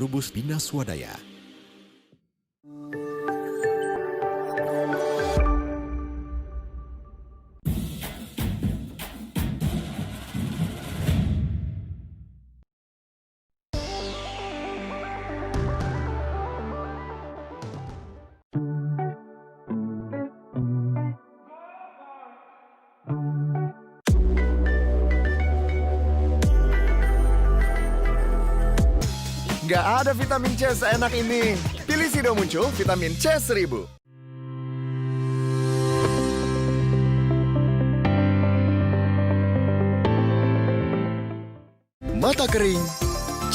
Trubus Bina Swadaya. Nggak ada vitamin C seenak ini. Pilih Sido Muncul vitamin C 1000. Mata kering,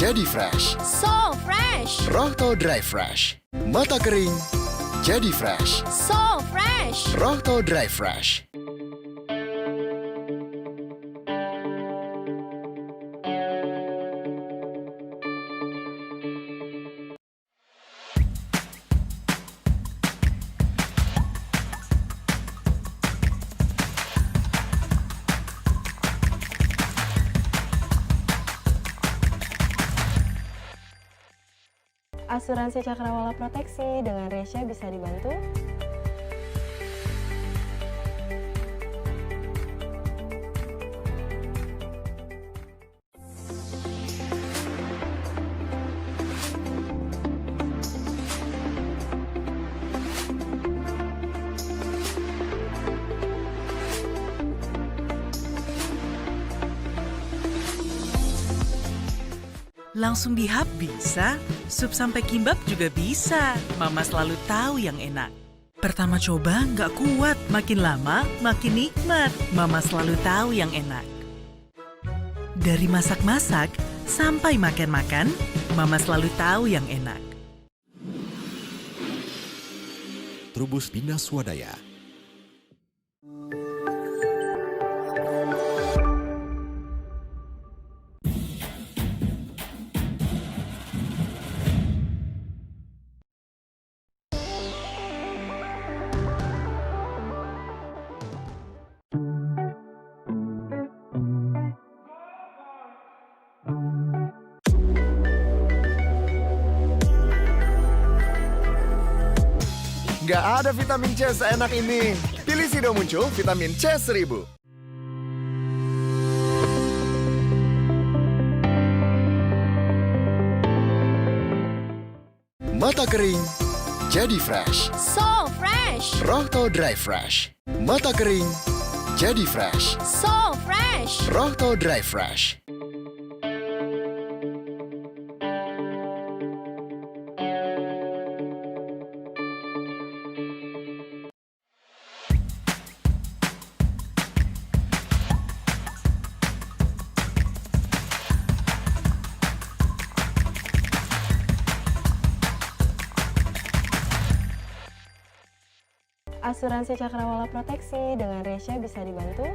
jadi fresh. So fresh. Rohto Dry Fresh. Mata kering, jadi fresh. So fresh. Rohto Dry Fresh. Asuransi Cakrawala Proteksi dengan Resya bisa dibantu? Langsung dihap bisa, sup sampai kimbab juga bisa. Mama selalu tahu yang enak. Pertama coba nggak kuat, makin lama makin nikmat. Mama selalu tahu yang enak. Dari masak-masak sampai makan-makan, Mama selalu tahu yang enak. Trubus Bina Swadaya. Nggak ada vitamin C seenak ini. Pilih Sido Muncul vitamin C 1000. Mata kering, jadi fresh. So fresh. Rohto Dry Fresh. Mata kering, jadi fresh. So fresh. Rohto Dry Fresh. Asuransi Cakrawala Proteksi dengan Resya bisa dibantu?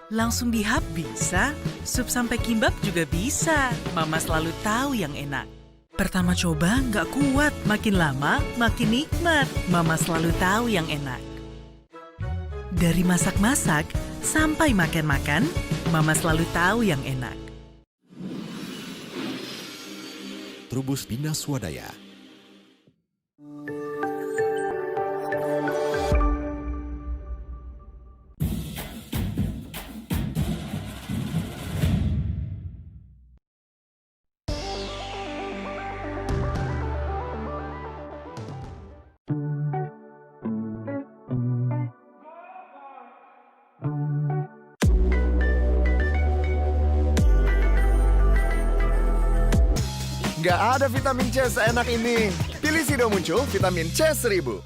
Langsung dihap bisa, sup sampai kimbab juga bisa. Mama selalu tahu yang enak. Pertama coba nggak kuat, makin lama makin nikmat. Mama selalu tahu yang enak. Dari masak-masak sampai makan-makan, Mama selalu tahu yang enak. Trubus Bina Swadaya. Nggak ada vitamin C seenak ini. Pilih Sido Muncul vitamin C 1000.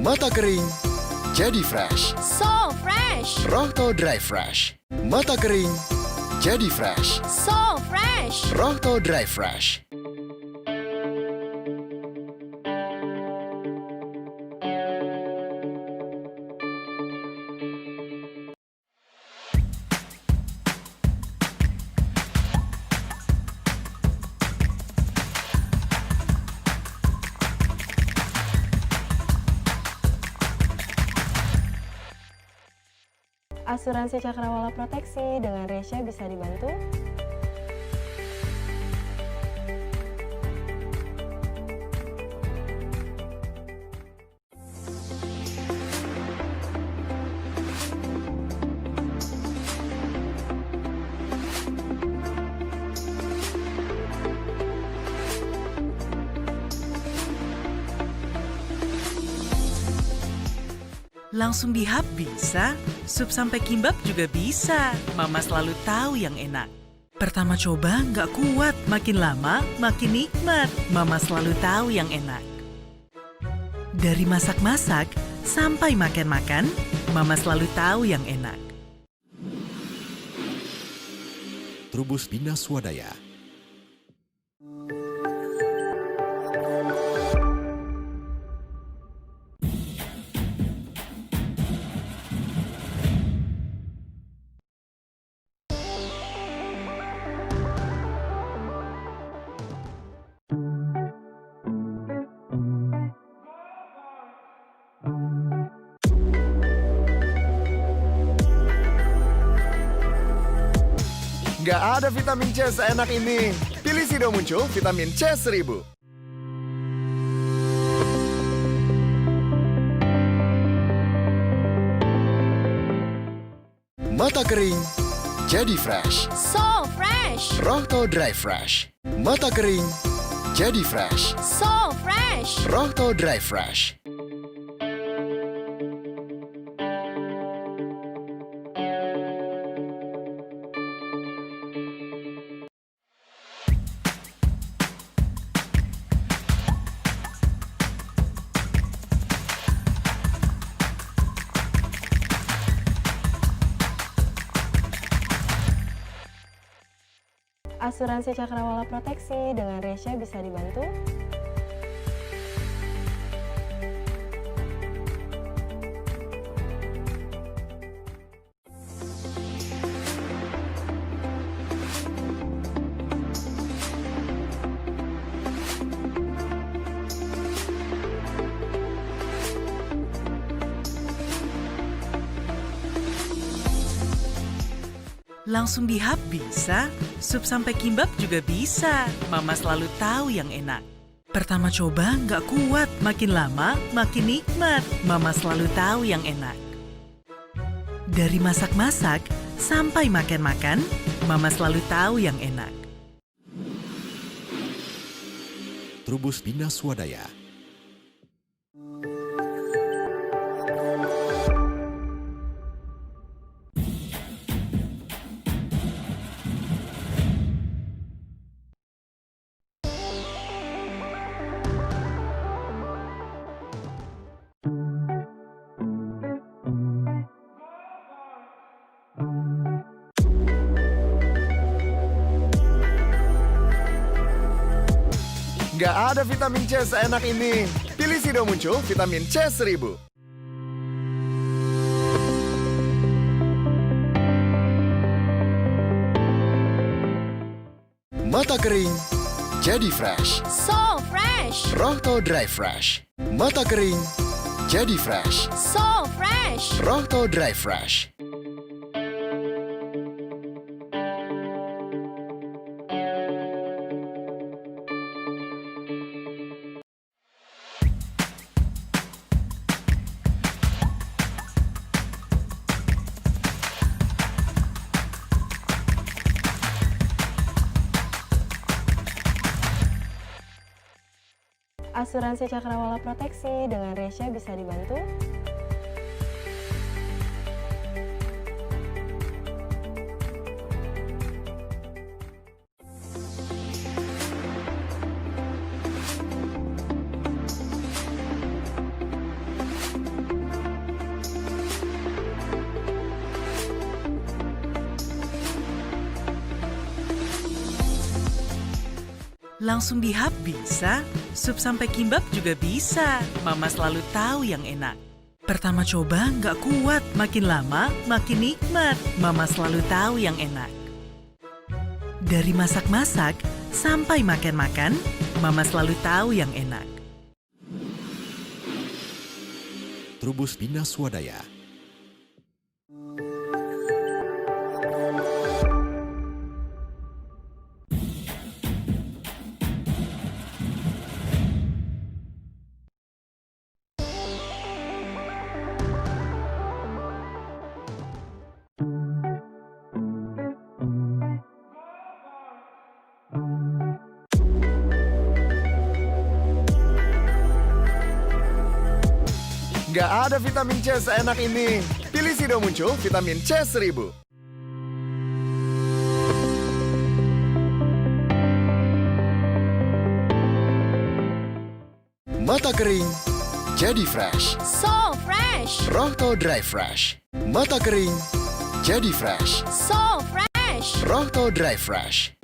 Mata kering, jadi fresh. So fresh. Rohto Dry Fresh. Mata kering, jadi fresh. So fresh. fresh. Rohto Dry Fresh. Asuransi cakrawala proteksi dengan Resya bisa dibantu. Langsung dihap bisa, sup sampai kimbab juga bisa. Mama selalu tahu yang enak. Pertama coba nggak kuat, makin lama makin nikmat. Mama selalu tahu yang enak. Dari masak-masak sampai makan-makan, Mama selalu tahu yang enak. Trubus Bina Swadaya. Nggak ada vitamin C seenak ini. Pilih Sido Muncul vitamin C 1000. Mata kering, jadi fresh. So fresh. Rohto Dry Fresh. Mata kering, jadi fresh. So fresh. Rohto Dry Fresh. Asuransi cakrawala proteksi dengan Resya bisa dibantu. Langsung dihap bisa, sup sampai kimbab juga bisa. Mama selalu tahu yang enak. Pertama coba nggak kuat, makin lama makin nikmat. Mama selalu tahu yang enak. Dari masak-masak sampai makan-makan, Mama selalu tahu yang enak. Trubus Bina Swadaya. Nggak ada vitamin C seenak ini. Pilih Sido Muncul vitamin C 1000. Mata kering, jadi fresh. So fresh. Rohto Dry Fresh. Mata kering, jadi fresh. So fresh. Rohto Dry Fresh. Asuransi cakrawala proteksi dengan Resya bisa dibantu. Langsung di hub bisa, sup sampai kimbab juga bisa. Mama selalu tahu yang enak. Pertama coba nggak kuat, makin lama makin nikmat. Mama selalu tahu yang enak. Dari masak-masak sampai makan-makan, Mama selalu tahu yang enak. Trubus Bina Swadaya. Nggak ada vitamin C seenak ini. Pilih Sido Muncul vitamin C 1000. Mata kering, jadi fresh. So fresh. Rohto Dry Fresh. Mata kering, jadi fresh. So fresh. Rohto Dry Fresh.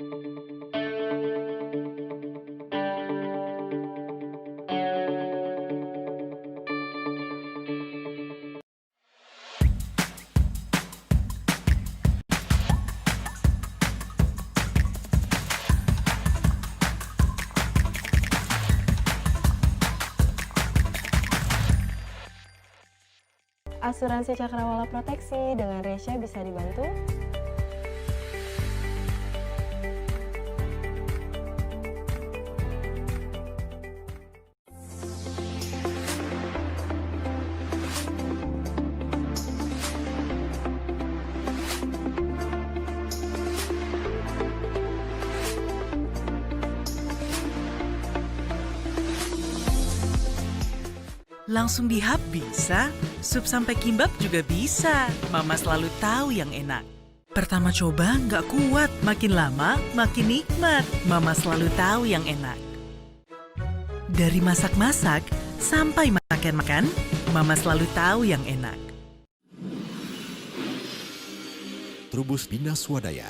Asuransi cakrawala proteksi dengan Resya bisa dibantu. Langsung di hub bisa, sup sampai kimbab juga bisa. Mama selalu tahu yang enak. Pertama coba nggak kuat, makin lama makin nikmat. Mama selalu tahu yang enak. Dari masak-masak sampai makan-makan, Mama selalu tahu yang enak. Trubus Bina Swadaya.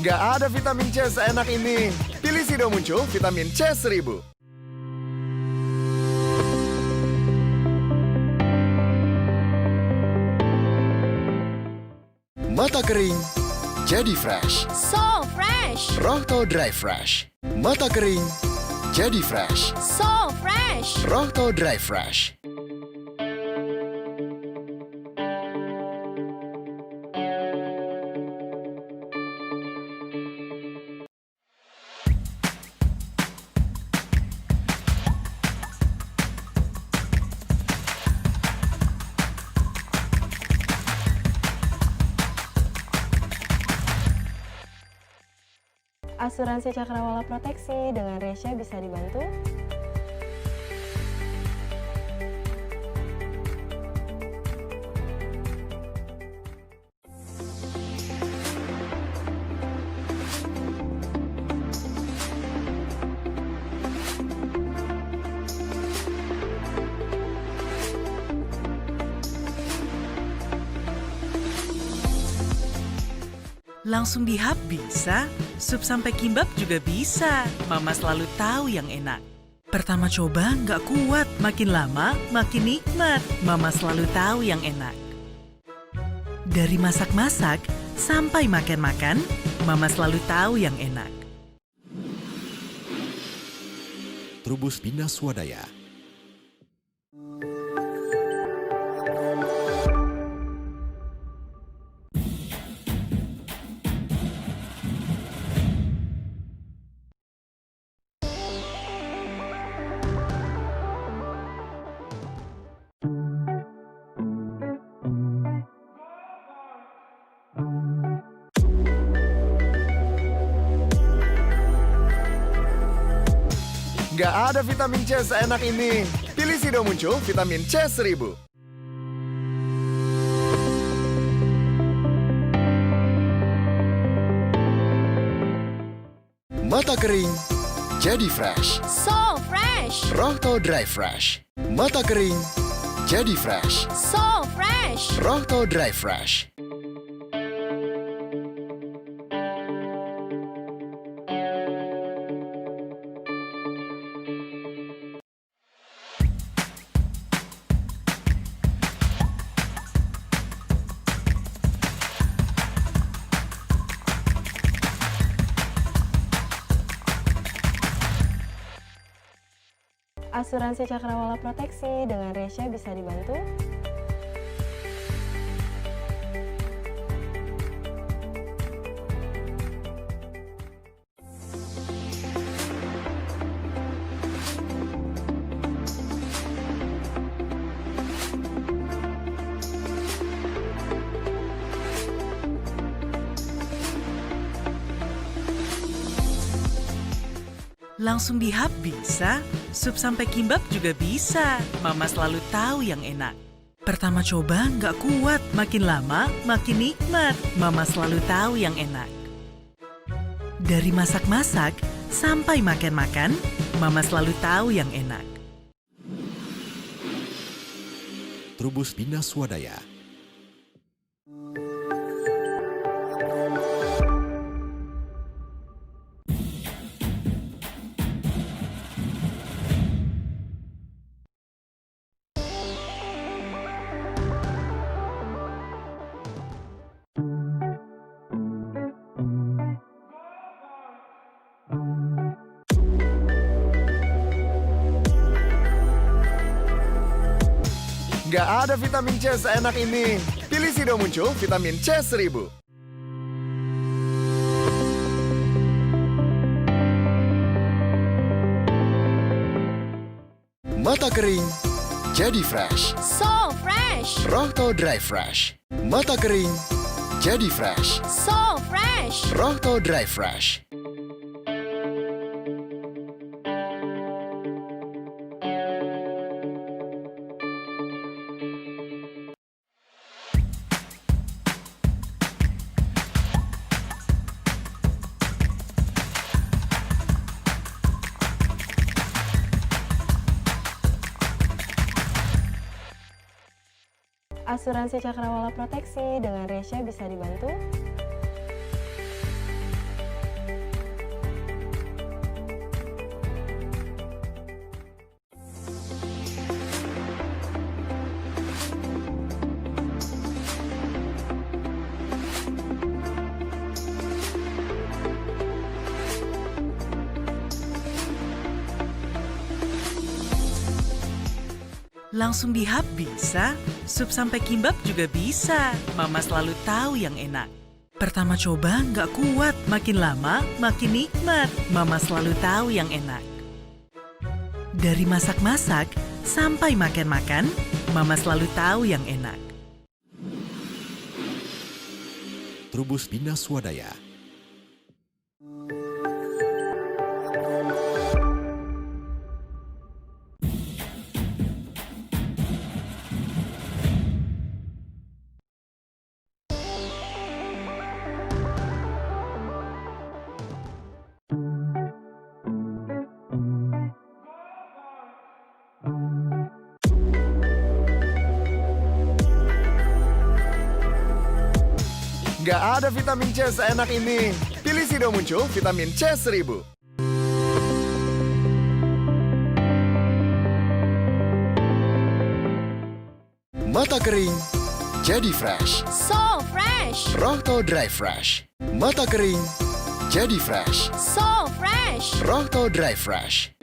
Nggak ada vitamin C seenak ini. Pilih Sido Muncul vitamin C 1000. Mata kering, jadi fresh. So fresh. Rohto Dry Fresh. Mata kering, jadi fresh. So fresh. Rohto Dry Fresh. Asuransi cakrawala proteksi dengan Resya bisa dibantu. Langsung di hub bisa, sup sampai kimbab juga bisa. Mama selalu tahu yang enak. Pertama coba nggak kuat, makin lama makin nikmat. Mama selalu tahu yang enak. Dari masak-masak sampai makan-makan, Mama selalu tahu yang enak. Trubus Bina Swadaya. Nggak ada vitamin C seenak ini. Pilih Sido Muncul vitamin C 1000. Mata kering, jadi fresh. So fresh. Rohto Dry Fresh. Mata kering, jadi fresh. So fresh. Rohto Dry Fresh. Asuransi cakrawala proteksi dengan Resya bisa dibantu. Langsung dihap bisa, sup sampai kimbab juga bisa. Mama selalu tahu yang enak. Pertama coba nggak kuat, makin lama makin nikmat. Mama selalu tahu yang enak. Dari masak-masak sampai makan-makan, Mama selalu tahu yang enak. Trubus Bina Swadaya. Nggak ada vitamin C seenak ini. Pilih Sido Muncul vitamin C 1000. Mata kering, jadi fresh. So fresh. Rohto Dry Fresh. Mata kering, jadi fresh. So fresh. Rohto Dry Fresh. Asuransi cakrawala proteksi dengan Resya bisa dibantu. Langsung dihap bisa, sup sampai kimbab juga bisa. Mama selalu tahu yang enak. Pertama coba nggak kuat, makin lama makin nikmat. Mama selalu tahu yang enak. Dari masak-masak sampai makan-makan, Mama selalu tahu yang enak. Trubus Bina Swadaya. Nggak ada vitamin C seenak ini. Pilih Sido Muncul vitamin C 1000. Mata kering, jadi fresh. So fresh. Rohto Dry Fresh. Mata kering, jadi fresh. So fresh. Rohto Dry Fresh.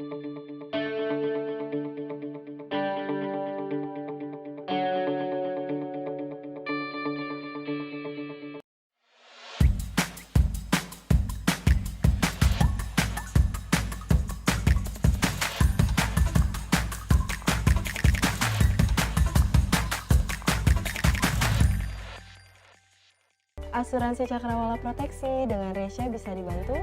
Asuransi cakrawala proteksi dengan Resya bisa dibantu.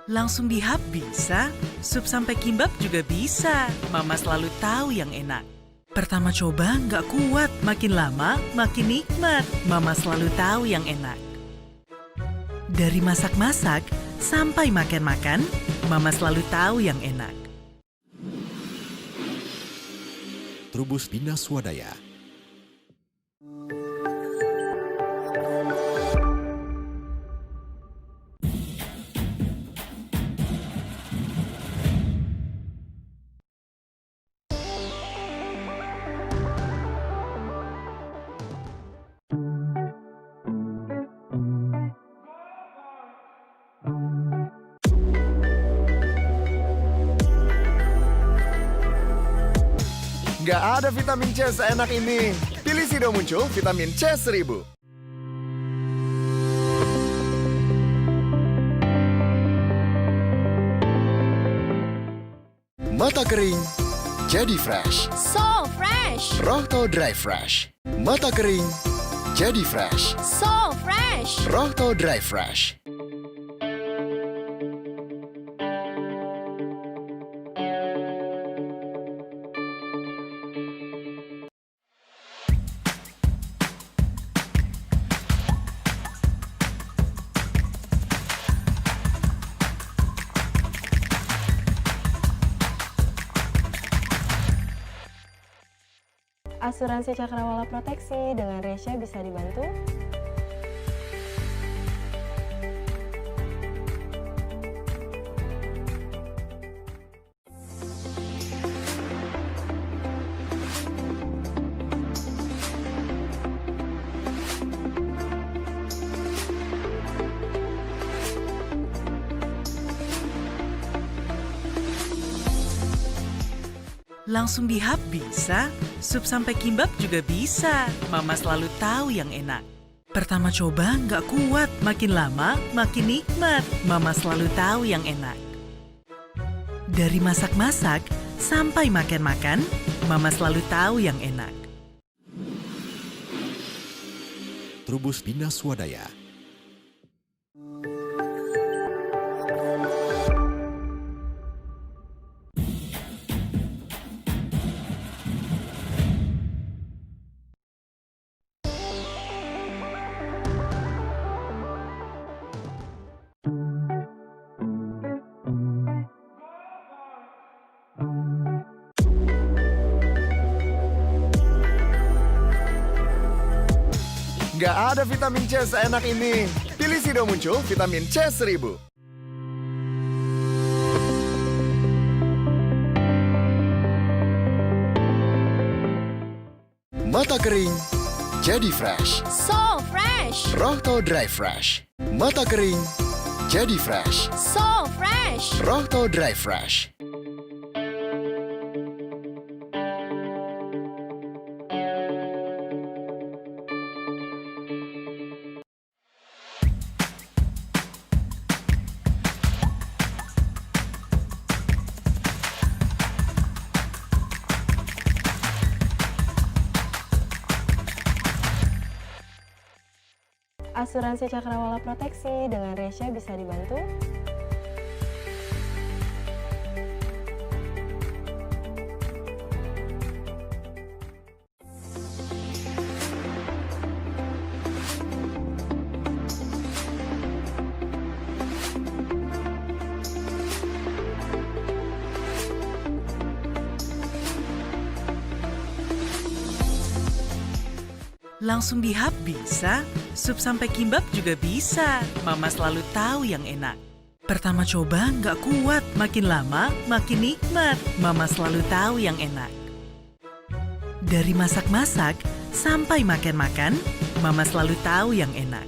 Langsung di hub bisa, sup sampai kimbab juga bisa. Mama selalu tahu yang enak. Pertama coba nggak kuat, makin lama makin nikmat. Mama selalu tahu yang enak. Dari masak-masak sampai makan-makan, Mama selalu tahu yang enak. Trubus Bina Swadaya. Nggak ada vitamin C seenak ini. Pilih Sido Muncul vitamin C 1000. Mata kering, jadi fresh. So fresh. Rohto Dry Fresh. Mata kering, jadi fresh. So fresh. Rohto Dry Fresh. Asuransi Cakrawala Proteksi dengan Resya bisa dibantu? Langsung di hub bisa, sup sampai kimbab juga bisa. Mama selalu tahu yang enak. Pertama coba nggak kuat, makin lama makin nikmat. Mama selalu tahu yang enak. Dari masak-masak sampai makan-makan, Mama selalu tahu yang enak. Trubus Bina Swadaya. Nggak ada vitamin C seenak ini. Pilih Sido Muncul vitamin C 1000. Mata kering, jadi fresh. So fresh. Rohto Dry Fresh. Mata kering, jadi fresh. So fresh. Rohto Dry Fresh. Asuransi Cakrawala Proteksi dengan Resya bisa dibantu? Langsung di hub bisa, sup sampai kimbab juga bisa. Mama selalu tahu yang enak. Pertama coba nggak kuat, makin lama makin nikmat. Mama selalu tahu yang enak. Dari masak-masak sampai makan-makan, Mama selalu tahu yang enak.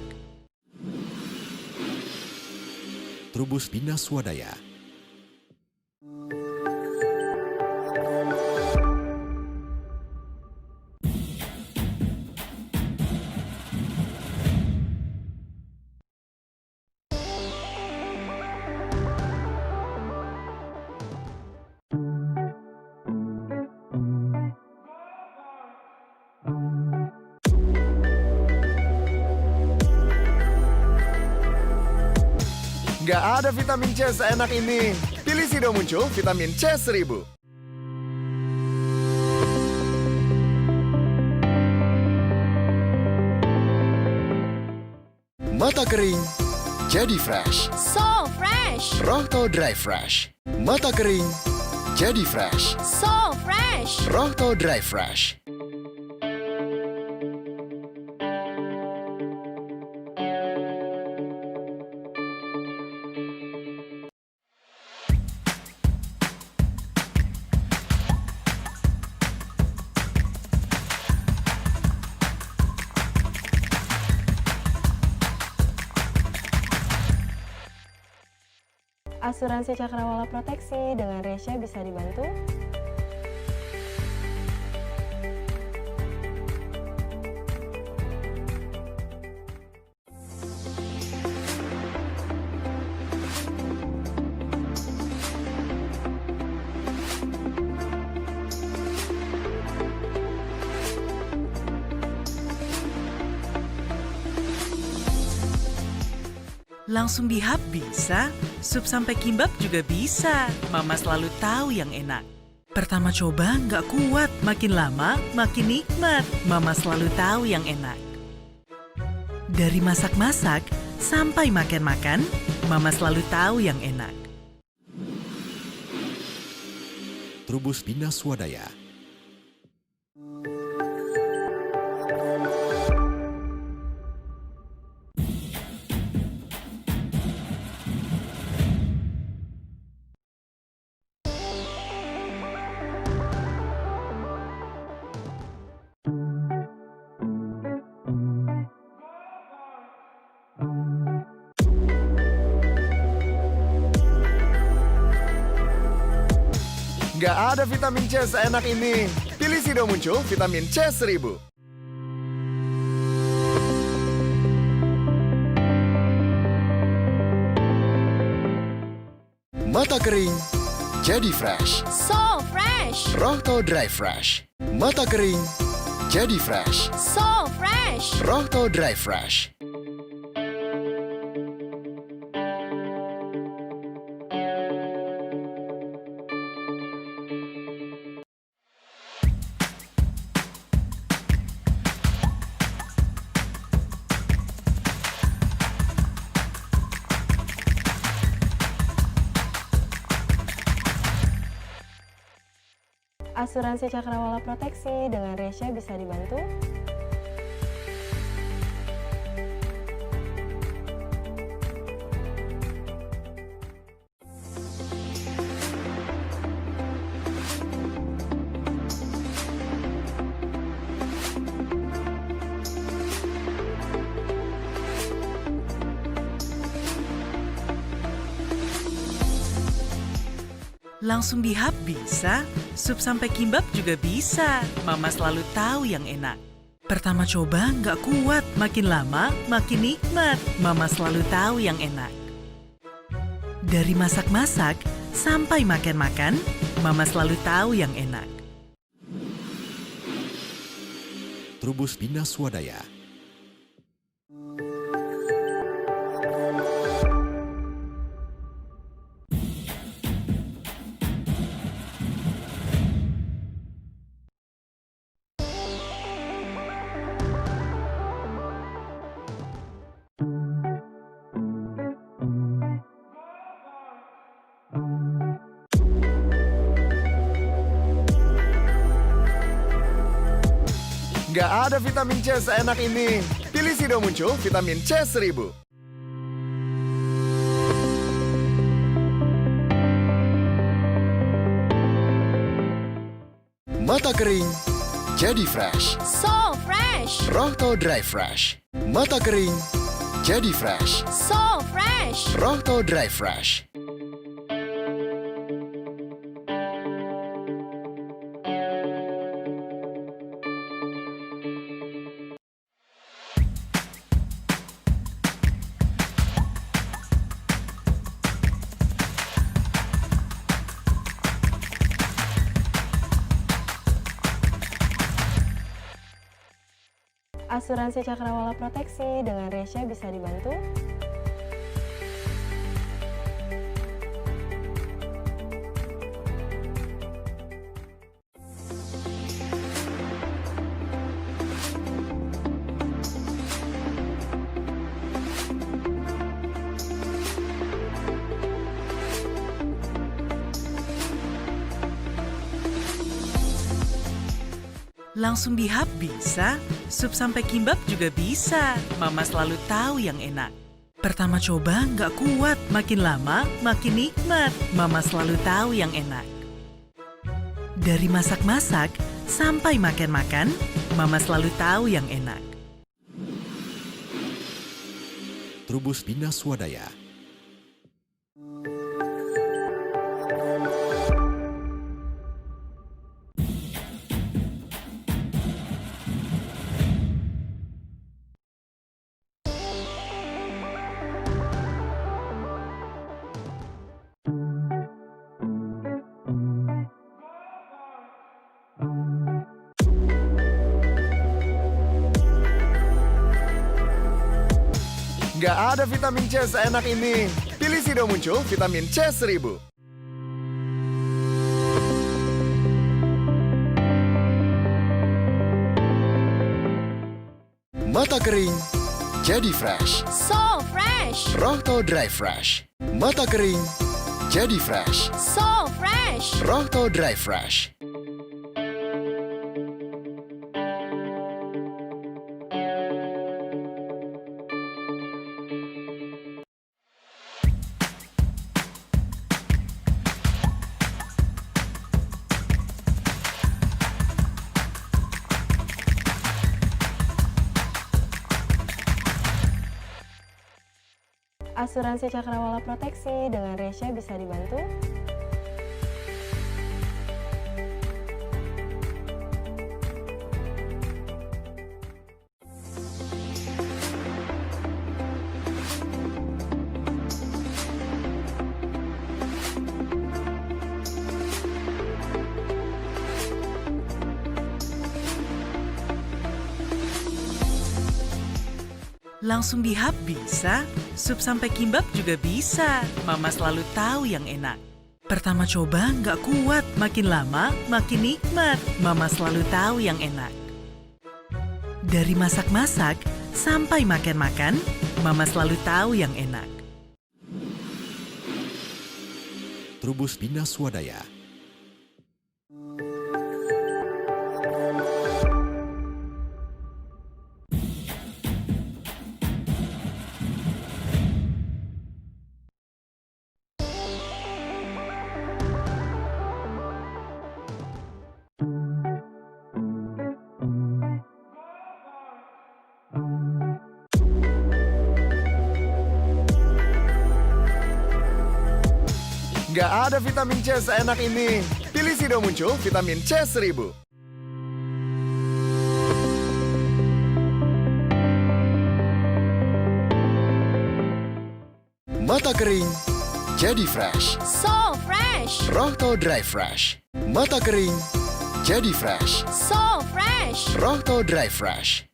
Trubus Bina Swadaya. Nggak ada vitamin C seenak ini. Pilih Sido Muncul vitamin C 1000. Mata kering, jadi fresh. So fresh. Rohto Dry Fresh. Mata kering, jadi fresh. So fresh. Rohto Dry Fresh. Asuransi cakrawala proteksi dengan Resya bisa dibantu. Langsung dihap bisa, sup sampai kimbab juga bisa. Mama selalu tahu yang enak. Pertama coba nggak kuat, makin lama makin nikmat. Mama selalu tahu yang enak. Dari masak-masak sampai makan-makan, Mama selalu tahu yang enak. Trubus Bina Swadaya. Nggak ada vitamin C seenak ini. Pilih Sido Muncul vitamin C 1000. Mata kering, jadi fresh. So fresh. Rohto Dry Fresh. Mata kering, jadi fresh. So fresh. Rohto Dry Fresh. Asuransi cakrawala proteksi dengan Resya bisa dibantu. Langsung dihap bisa, sup sampai kimbab juga bisa. Mama selalu tahu yang enak. Pertama coba nggak kuat, makin lama makin nikmat. Mama selalu tahu yang enak. Dari masak-masak sampai makan-makan, Mama selalu tahu yang enak. Trubus Bina Swadaya. Nggak ada vitamin C seenak ini. Pilih Sido Muncul vitamin C 1000. Mata kering, jadi fresh. So fresh. Rohto Dry Fresh. Mata kering, jadi fresh. So fresh. Rohto Dry Fresh. Asuransi cakrawala proteksi dengan Resya bisa dibantu. Langsung dihap bisa, sup sampai kimbap juga bisa. Mama selalu tahu yang enak. Pertama coba nggak kuat, makin lama makin nikmat. Mama selalu tahu yang enak. Dari masak-masak sampai makan-makan, Mama selalu tahu yang enak. Trubus Bina Swadaya. Nggak ada vitamin C seenak ini. Pilih Sido Muncul vitamin C 1000. Mata kering, jadi fresh. So fresh. Rohto Dry Fresh. Mata kering, jadi fresh. So fresh. Rohto Dry Fresh. Asuransi Cakrawala Proteksi dengan Resya bisa dibantu? Langsung dihap bisa, sup sampai kimbap juga bisa. Mama selalu tahu yang enak. Pertama coba nggak kuat, makin lama makin nikmat. Mama selalu tahu yang enak. Dari masak-masak sampai makan-makan, Mama selalu tahu yang enak. Trubus Bina Swadaya. Nggak ada vitamin C seenak ini. Pilih Sido Muncul vitamin C 1000. Mata kering, jadi fresh. So fresh. Rohto Dry Fresh. Mata kering, jadi fresh. So fresh. Rohto Dry Fresh.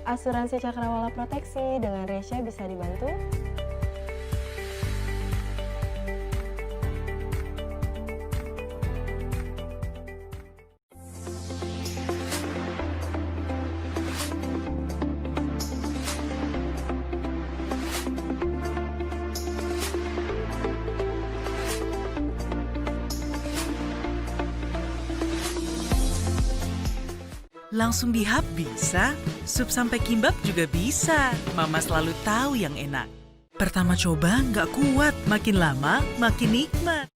Asuransi Cakrawala Proteksi dengan Resya bisa dibantu? Langsung dihap bisa, sup sampai kimbap juga bisa. Mama selalu tahu yang enak. Pertama coba nggak kuat, makin lama makin nikmat.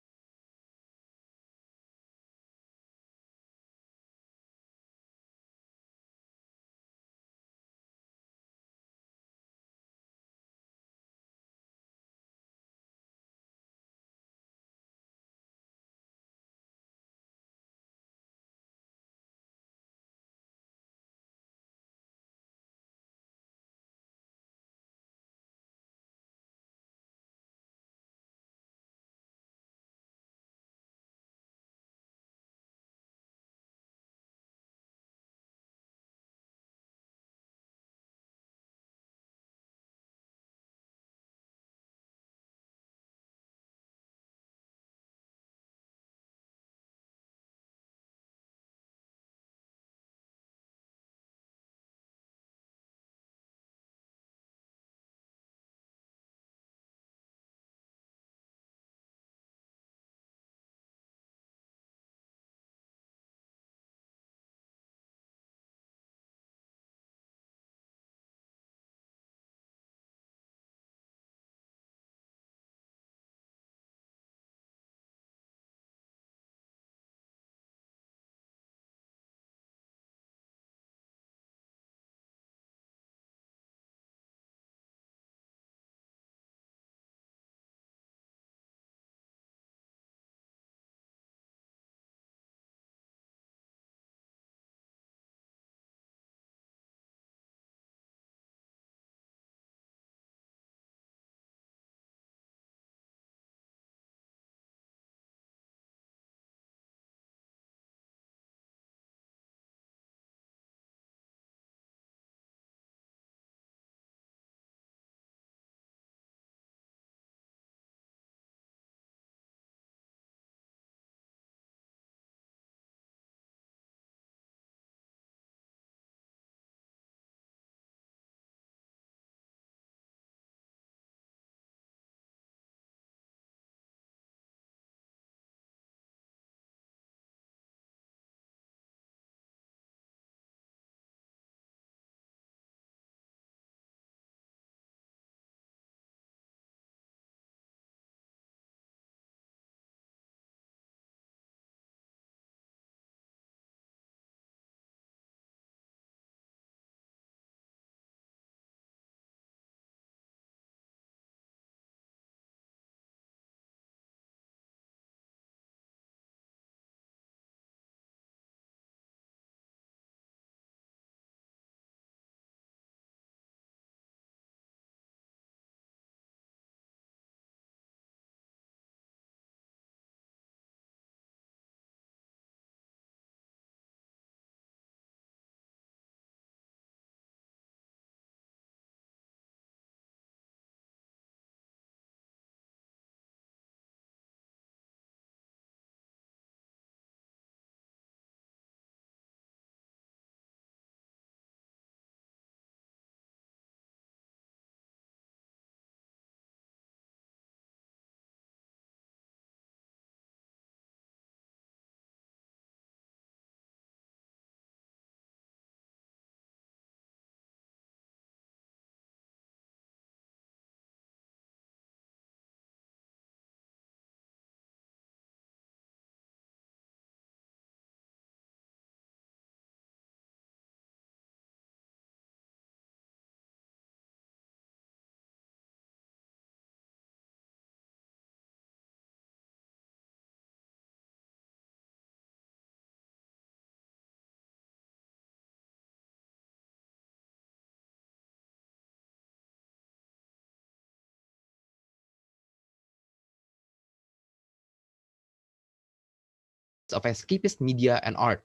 of escapist media and art.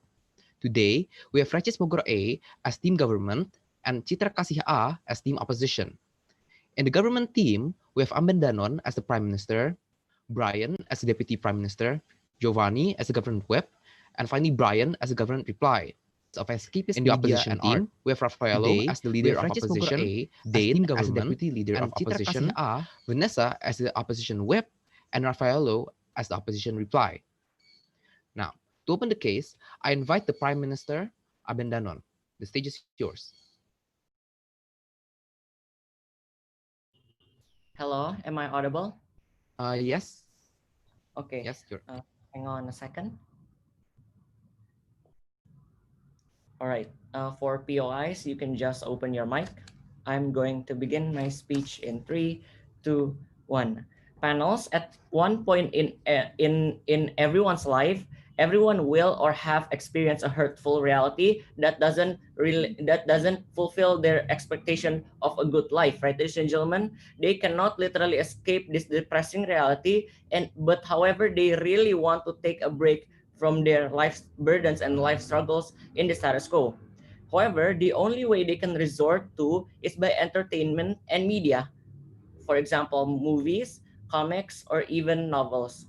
Today, we have Regis Mogoro A as team government and Citra Kasih A as team opposition. In the government team, we have Amben Danon as the Prime Minister, Brian as the Deputy Prime Minister, Giovanni as the government whip, and finally Brian as the government reply. Of escapist in the opposition team, we have Raffaello as the leader of opposition, Dane as the deputy leader of opposition, Vanessa as the opposition whip, and Raffaello as the opposition reply. Now, to open the case, I invite the Prime Minister, Amben Danon. The stage is yours. Hello, am I audible? Yes. Okay. Yes, you're. Hang on a second. All right. For POIs, you can just open your mic. I'm going to begin my speech in 3, 2, 1. Panels, at one point in everyone's life, everyone will or have experienced a hurtful reality that doesn't fulfill their expectation of a good life, right, ladies and gentlemen? They cannot literally escape this depressing reality, but however, they really want to take a break from their life burdens and life struggles in the status quo. However, the only way they can resort to is by entertainment and media. For example, movies, comics, or even novels.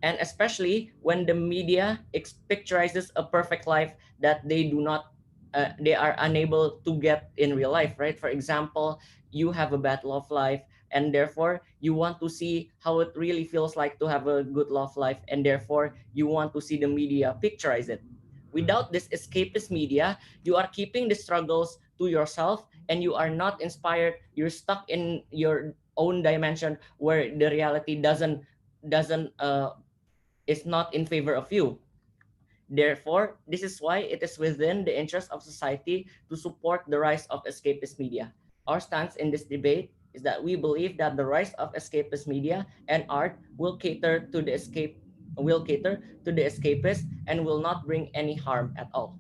And especially when the media picturizes a perfect life that they are unable to get in real life, right? For example, you have a bad love life, and therefore you want to see how it really feels like to have a good love life, and therefore you want to see the media picturize it. Without this escapist media, you are keeping the struggles to yourself, and you are not inspired. You're stuck in your own dimension where the reality is not in favor of you. Therefore, this is why it is within the interest of society to support the rise of escapist media. Our stance in this debate is that we believe that the rise of escapist media and art will cater to the escapists and will not bring any harm at all.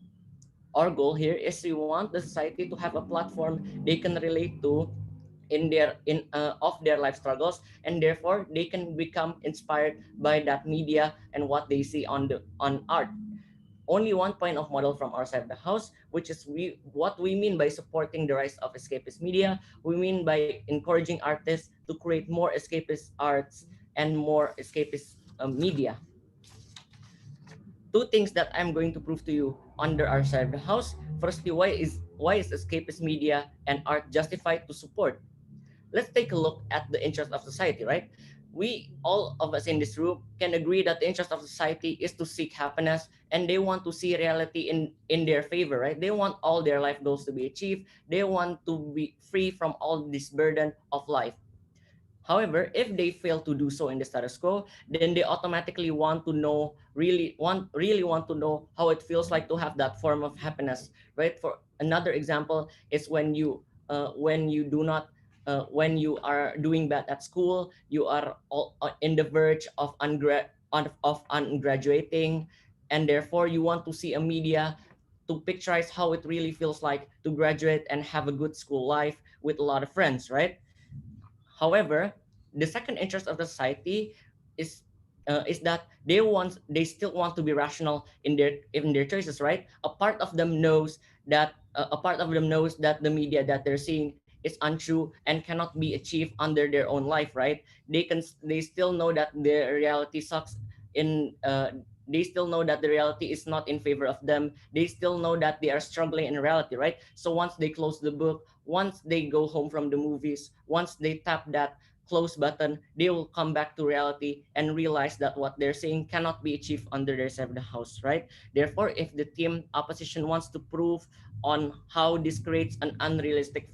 Our goal here is we want the society to have a platform they can relate to of their life struggles, and therefore they can become inspired by that media and what they see on art. Only one point of model from our side of the house, which is what we mean by supporting the rise of escapist media. We mean by encouraging artists to create more escapist arts and more escapist media. Two things that I'm going to prove to you under our side of the house. Firstly, why is escapist media and art justified to support? Let's take a look at the interest of society, right? We, all of us in this room, can agree that the interest of society is to seek happiness, and they want to see reality in their favor, right? They want all their life goals to be achieved. They want to be free from all this burden of life. However, if they fail to do so in the status quo, then they automatically really want to know how it feels like to have that form of happiness, right? For another example is when you do not when you are doing bad at school, you are in the verge of ungraduating, and therefore you want to see a media to picturize how it really feels like to graduate and have a good school life with a lot of friends, right? However, the second interest of the society is that they still want to be rational in their choices, right? A part of them knows that the media that they're seeing is untrue and cannot be achieved under their own life, right? They still know that their reality sucks they still know that the reality is not in favor of them. They still know that they are struggling in reality, right? So once they close the book, once they go home from the movies, once they tap that close button, they will come back to reality and realize that what they're saying cannot be achieved under their side of the house, right? Therefore, if the team opposition wants to prove on how this creates an unrealistic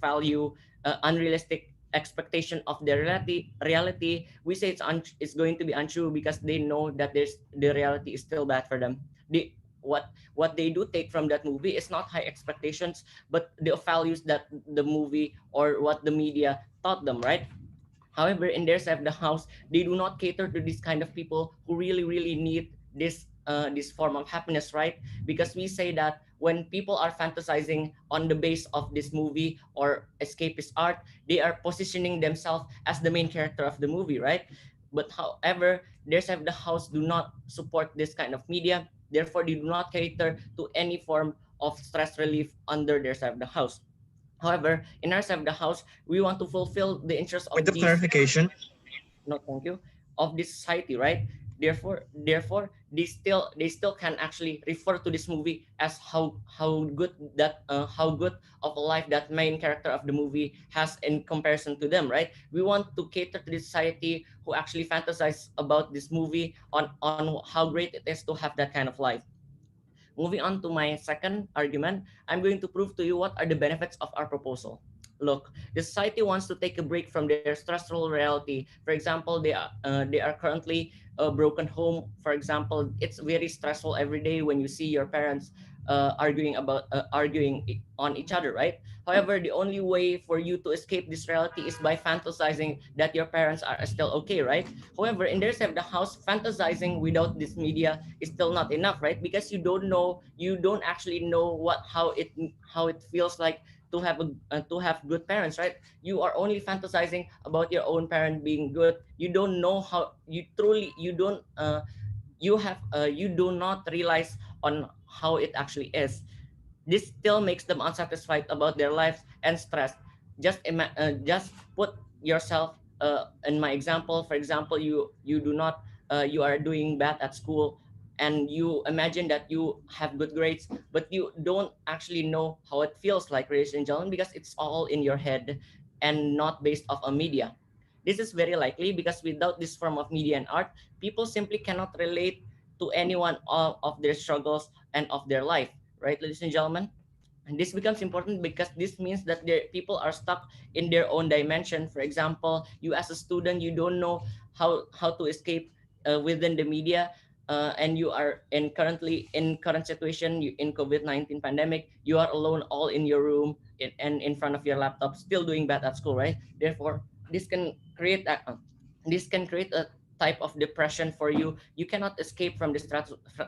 unrealistic expectation of their reality, we say it's going to be untrue because they know that the reality is still bad for them. What they do take from that movie is not high expectations, but the values that the movie or what the media taught them, right? However, in their side of the house, they do not cater to this kind of people who really need this form of happiness, right? Because we say that when people are fantasizing on the base of this movie or escapist art, they are positioning themselves as the main character of the movie, right? But however, Dear Save the House do not support this kind of media. Therefore, they do not cater to any form of stress relief under Dear Save the House. However, in our Save the House, we want to fulfill the interests of Point of these. clarification. No, thank you. Of this society, right? Therefore, they still can actually refer to this movie as how good of a life that main character of the movie has in comparison to them, right? We want to cater to the society who actually fantasize about this movie on how great it is to have that kind of life. Moving on to my second argument, I'm going to prove to you what are the benefits of our proposal. Look, the society wants to take a break from their stressful reality. For example, they are currently a broken home. For example, it's very stressful every day when you see your parents arguing on each other, right? However, the only way for you to escape this reality is by fantasizing that your parents are still okay, right? However, in their side of the house, fantasizing without this media is still not enough, right? Because you don't actually know how it feels like to have good parents, right? You are only fantasizing about your own parent being good. You don't know how you do not realize on how it actually is. This still makes them unsatisfied about their lives and stressed. Just put yourself in my example. For example, you are doing bad at school, and you imagine that you have good grades, but you don't actually know how it feels like, ladies and gentlemen, because it's all in your head and not based off a media. This is very likely because without this form of media and art, people simply cannot relate to anyone of their struggles and of their life, right, ladies and gentlemen? And this becomes important because this means that people are stuck in their own dimension. For example, you as a student, you don't know how to escape within the media, and you are in current situation, in COVID-19 pandemic, you are alone all in your room and in front of your laptop, still doing bad at school, right? Therefore, this can create a type of depression for you. You cannot escape from the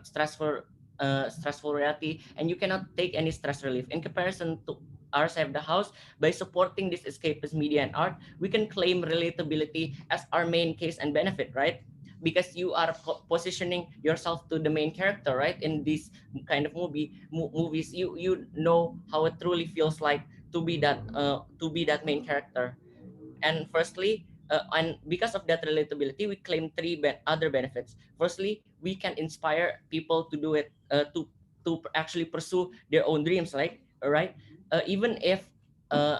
stressful reality, and you cannot take any stress relief. In comparison to our side of the house, by supporting this escapist media and art, we can claim relatability as our main case and benefit, right? Because you are positioning yourself to the main character, right? In this kind of movies, you know how it truly feels like to be that main character. And firstly, and because of that relatability, we claim three other benefits. Firstly, we can inspire people to do it, to actually pursue their own dreams, like, right? Even if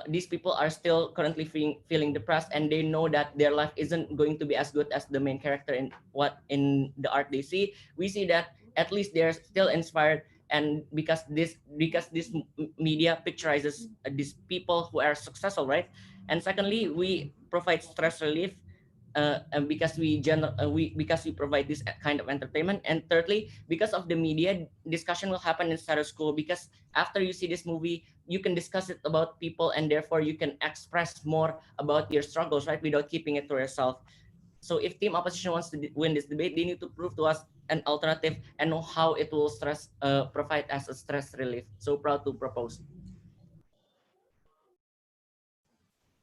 these people are still currently feeling depressed, and they know that their life isn't going to be as good as the main character in the art they see, we see that at least they're still inspired. And because this media picturizes these people who are successful, right? And secondly, we provide stress relief, and because we provide this kind of entertainment. And thirdly, because of the media, discussion will happen inside of school, because after you see this movie, you can discuss it about people, and therefore you can express more about your struggles, right, without keeping it to yourself. So if team opposition wants to win this debate, they need to prove to us an alternative and know how it will provide as a stress relief. So proud to propose.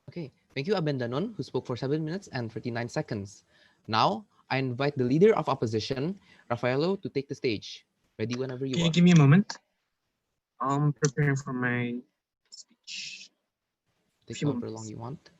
Okay, thank you, Abendanon, who spoke for 7 minutes and 39 seconds. Now, I invite the leader of opposition, Rafaelo, to take the stage. Ready whenever you Can you are. give me a moment? I'm preparing for my speech. Take Few however long moments. you want.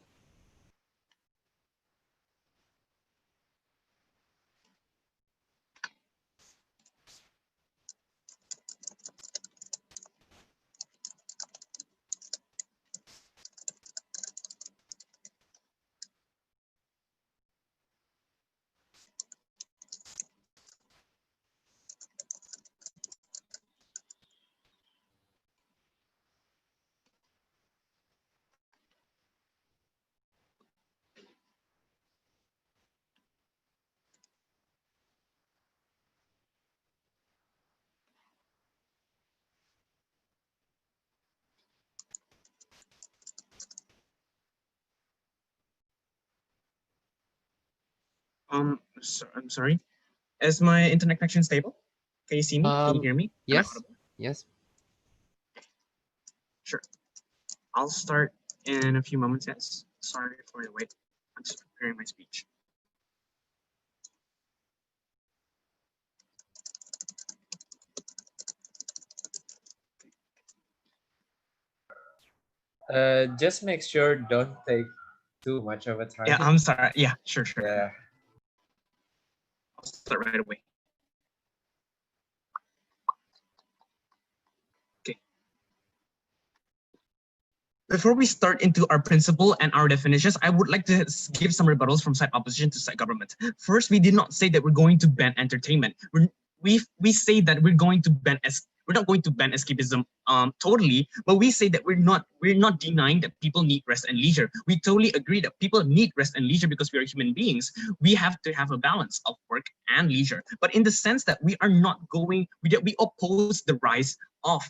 I'm sorry. Is my internet connection stable? Can you see me? Can you hear me? Am I Yes, audible? yes. Sure. I'll start in a few moments. Yes. Sorry for the wait. I'm just preparing my speech. Just make sure don't take too much of a time. Yeah, I'm sorry. Yeah, sure. Yeah. I'll start right away. Okay. Before we start into our principle and our definitions, I would like to give some rebuttals from side opposition to side government. First, we did not say that we're going to ban entertainment. We say that we're not going to ban escapism totally, but we say that we're not denying that people need rest and leisure. We totally agree that people need rest and leisure because we are human beings. We have to have a balance of work and leisure. But in the sense that we oppose the rise of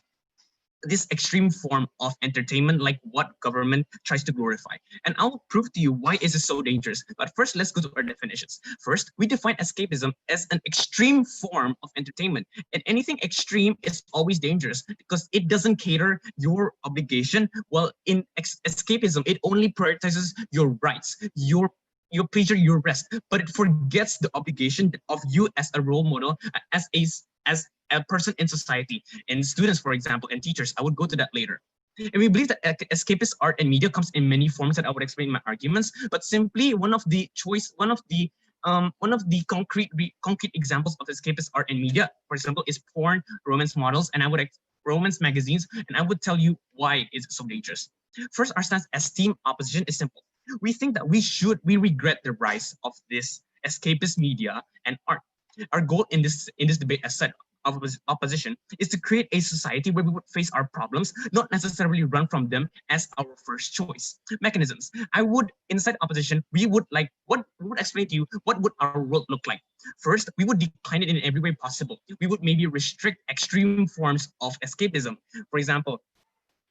this extreme form of entertainment, like what government tries to glorify. And I'll prove to you why is it so dangerous. But first, let's go to our definitions. First, we define escapism as an extreme form of entertainment. And anything extreme is always dangerous because it doesn't cater your obligation. While in escapism, it only prioritizes your rights, your pleasure, your rest, but it forgets the obligation of you as a role model, as a person in society, and students, for example, and teachers. I would go to that later. And we believe that escapist art and media comes in many forms that I would explain in my arguments, but simply one of the concrete examples of escapist art and media, for example, is porn, romance models, and romance magazines, and I would tell you why it's so dangerous. First, our stance as team opposition is simple. We think that we regret the rise of this escapist media and art. Our goal in this debate as side opposition is to create a society where we would face our problems, not necessarily run from them as our first choice. Mechanisms. Inside opposition, we would explain to you what would our world look like. First, we would decline it in every way possible. We would maybe restrict extreme forms of escapism. For example,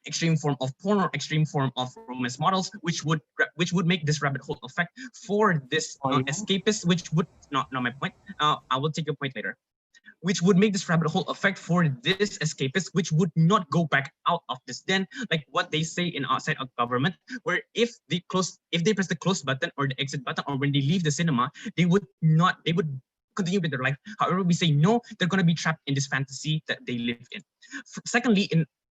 extreme form of porn or extreme form of romance models, which would make this rabbit hole effect for this escapist, which would not my point. I will take your point later. Which would make this rabbit hole effect for this escapist, which would not go back out of this den, like what they say in outside of government, where if they press the close button or the exit button, or when they leave the cinema, they would continue with their life. However, we say no, they're going to be trapped in this fantasy that they live in. Secondly,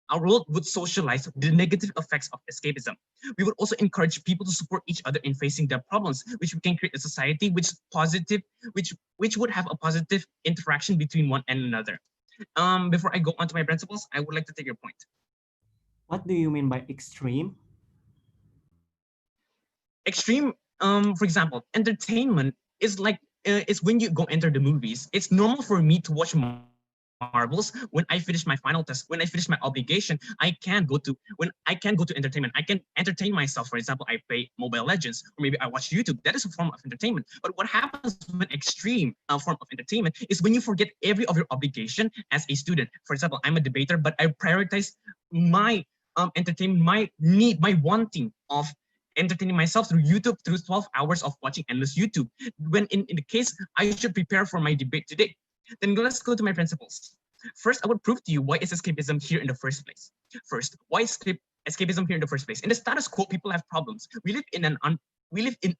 our world would socialize the negative effects of escapism. We would also encourage people to support each other in facing their problems, which we can create a society which would have a positive interaction between one and another. Before I go on to my principles, I would like to take your point. What do you mean by extreme? Extreme, for example, entertainment is like it's when you go enter the movies. It's normal for me to watch marbles when I finish my final test, when I finish my obligation. I can go to entertainment. I can entertain myself. For example, I play Mobile Legends, or maybe I watch YouTube. That is a form of entertainment. But what happens when extreme form of entertainment is when you forget every of your obligation as a student. For example, I'm a debater, but I prioritize my entertainment, my need, my wanting of entertaining myself through YouTube, through 12 hours of watching endless YouTube. When in the case, I should prepare for my debate today. Then let's go to my principles. First, I would prove to you why is escapism here in the first place. First, why is escapism here in the first place? In the status quo, people have problems. We live in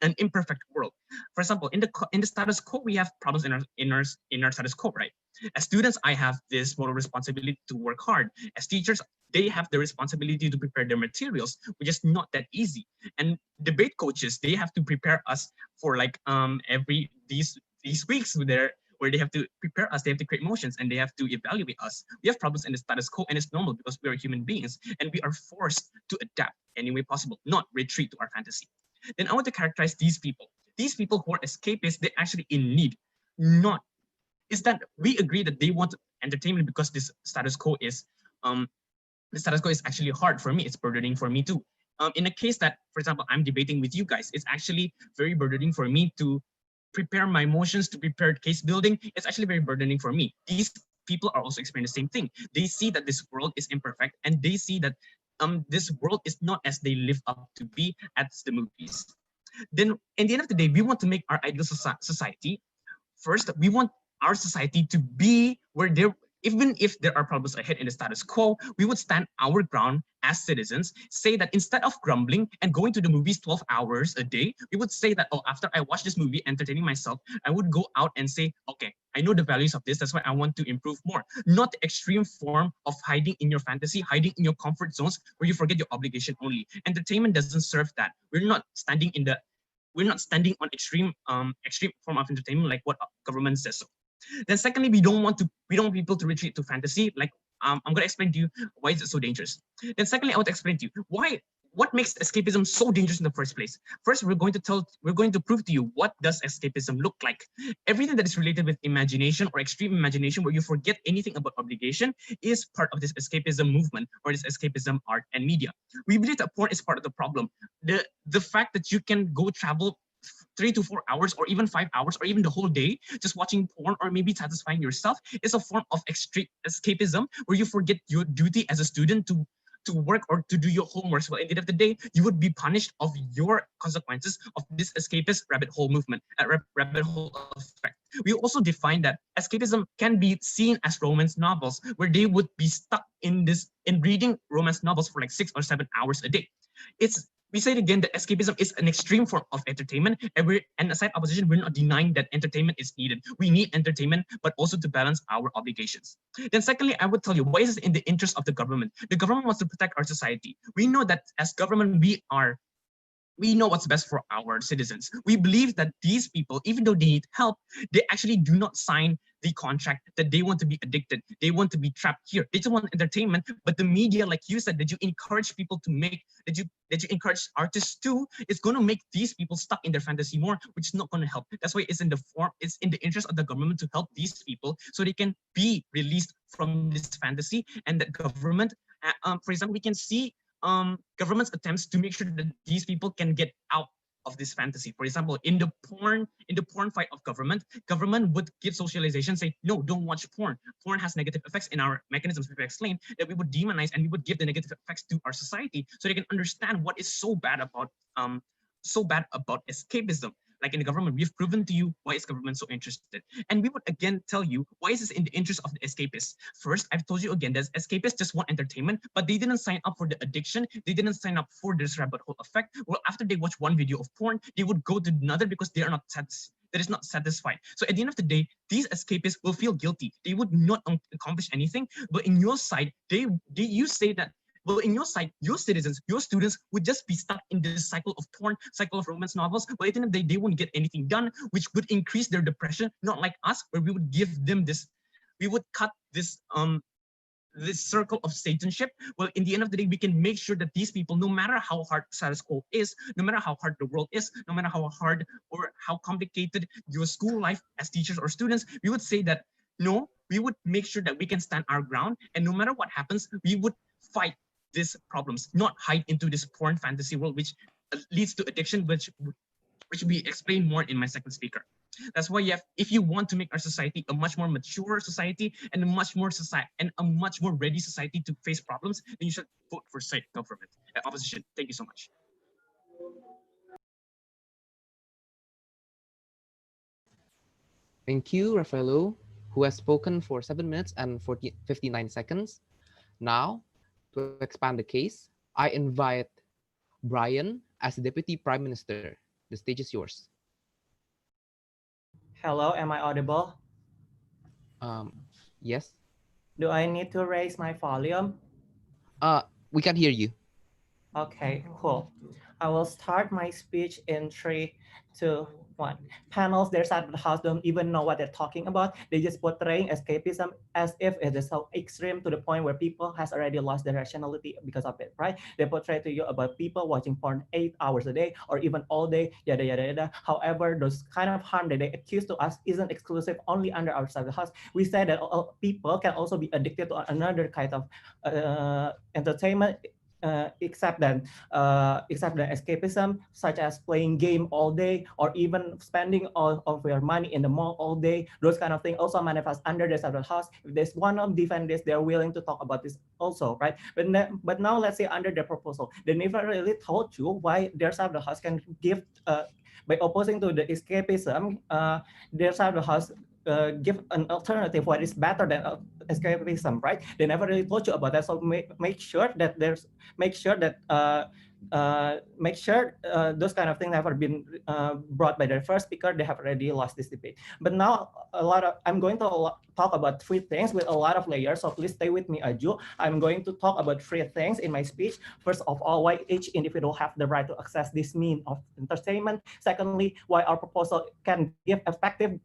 an imperfect world. For example, in the status quo, we have problems in our status quo, right? As students, I have this moral responsibility to work hard. As teachers, they have the responsibility to prepare their materials, which is not that easy. And debate coaches, they have to prepare us for these weeks where they have to prepare us, they have to create motions, and they have to evaluate us. We have problems in the status quo, and it's normal because we are human beings, and we are forced to adapt any way possible, not retreat to our fantasy. Then I want to characterize these people. These people who are escapists, they're actually in need. Is that we agree that they want entertainment because this status quo is actually hard for me. It's burdening for me too. In a case that, for example, I'm debating with you guys, it's actually very burdening for me to prepare my motions, to prepare case building. It's actually very burdening for me. These people are also experiencing the same thing. They see that this world is imperfect, and they see that this world is not as they live up to be at the movies. Then, in the end of the day, we want to make our ideal society. First, we want our society to be where Even if there are problems ahead in the status quo, we would stand our ground as citizens, say that instead of grumbling and going to the movies 12 hours a day, we would say that, oh, after I watch this movie, entertaining myself, I would go out and say, okay, I know the values of this, that's why I want to improve more. Not the extreme form of hiding in your fantasy, hiding in your comfort zones where you forget your obligation only. Entertainment doesn't serve that. We're not standing on extreme form of entertainment like what government says so. Then secondly, we don't want people to retreat to fantasy. Like I'm going to explain to you why is it so dangerous. Then secondly, I want to explain to you what makes escapism so dangerous in the first place. First, we're going to prove to you what does escapism look like. Everything that is related with imagination or extreme imagination, where you forget anything about obligation, is part of this escapism movement or this escapism art and media. We believe that porn is part of the problem. The fact that you can go travel 3 to 4 hours or even 5 hours or even the whole day just watching porn or maybe satisfying yourself is a form of extreme escapism where you forget your duty as a student to work or to do your homework. Well, at the end of the day, you would be punished of your consequences of this escapist rabbit hole movement, rabbit hole effect. We also define that escapism can be seen as romance novels, where they would be stuck in reading romance novels for like 6 or 7 hours a day. We say it again that escapism is an extreme form of entertainment, and aside opposition, we're not denying that entertainment is needed. We need entertainment, but also to balance our obligations. Then secondly, I would tell you, why is this in the interest of the government? The government wants to protect our society. We know that as government, we know what's best for our citizens. We believe that these people, even though they need help, they actually do not sign the contract that they want to be addicted. They want to be trapped here. They just want entertainment, but the media, like you said, that you encourage people to make, that you encourage artists to, is going to make these people stuck in their fantasy more, which is not going to help. That's why it's in the interest of the government to help these people so they can be released from this fantasy. And the government, for example, we can see government's attempts to make sure that these people can get out of this fantasy. For example, in the porn fight of government would give socialization, say, no, don't watch porn. Porn has negative effects. In our mechanisms, we explain that we would demonize and we would give the negative effects to our society so they can understand what is so bad about escapism. Like in the government, we've proven to you why is government so interested. And we would again tell you why is this in the interest of the escapists. First, I've told you again that escapists just want entertainment, but they didn't sign up for the addiction. They didn't sign up for this rabbit hole effect. Well, after they watch one video of porn, they would go to another because they are not satisfied. So at the end of the day, these escapists will feel guilty. They would not accomplish anything. But in your side, you say that, well, in your side, your citizens, your students would just be stuck in this cycle of porn, cycle of romance novels. But at the end of the day, they won't get anything done, which would increase their depression. Not like us, where we would give them this, we would cut this circle of satanship. Well, in the end of the day, we can make sure that these people, no matter how hard status quo is, no matter how hard the world is, no matter how hard or how complicated your school life as teachers or students, we would say that no, we would make sure that we can stand our ground, and no matter what happens, we would fight these problems, not hide into this porn fantasy world, which leads to addiction, which we explain more in my second speaker. That's why if you want to make our society a much more mature society and a much more ready society to face problems, then you should vote for side government opposition. Thank you so much. Thank you, Rafaelo, who has spoken for 7 minutes and 59 seconds. Now, to expand the case, I invite Brian as the Deputy Prime Minister. The stage is yours. Hello, am I audible? Yes. Do I need to raise my volume? We can hear you. Okay, cool. I will start my speech in 3, 2, 1. Panels, their side of the house don't even know what they're talking about. They just portraying escapism as if it is so extreme to the point where people has already lost their rationality because of it, right? They portray to you about people watching porn 8 hours a day or even all day, yada, yada, yada. However, those kind of harm that they accuse to us isn't exclusive only under our side of the house. We say that people can also be addicted to another kind of entertainment, except the escapism, such as playing game all day or even spending all of your money in the mall all day. Those kind of things also manifest under the side of the house. If there's one of defend this, they're willing to talk about this also, right? But now let's say under the proposal, they never really told you why their side of the house can give by opposing to the escapism. Their side of the house give an alternative what is better than escapism, right? They never really told you about that. So make sure that those kind of things never been brought by the first speaker. They have already lost this debate. But now I'm going to talk about 3 things with a lot of layers. So please stay with me, Aju. I'm going to talk about 3 things in my speech. First of all, why each individual have the right to access this means of entertainment. Secondly, why our proposal can give effective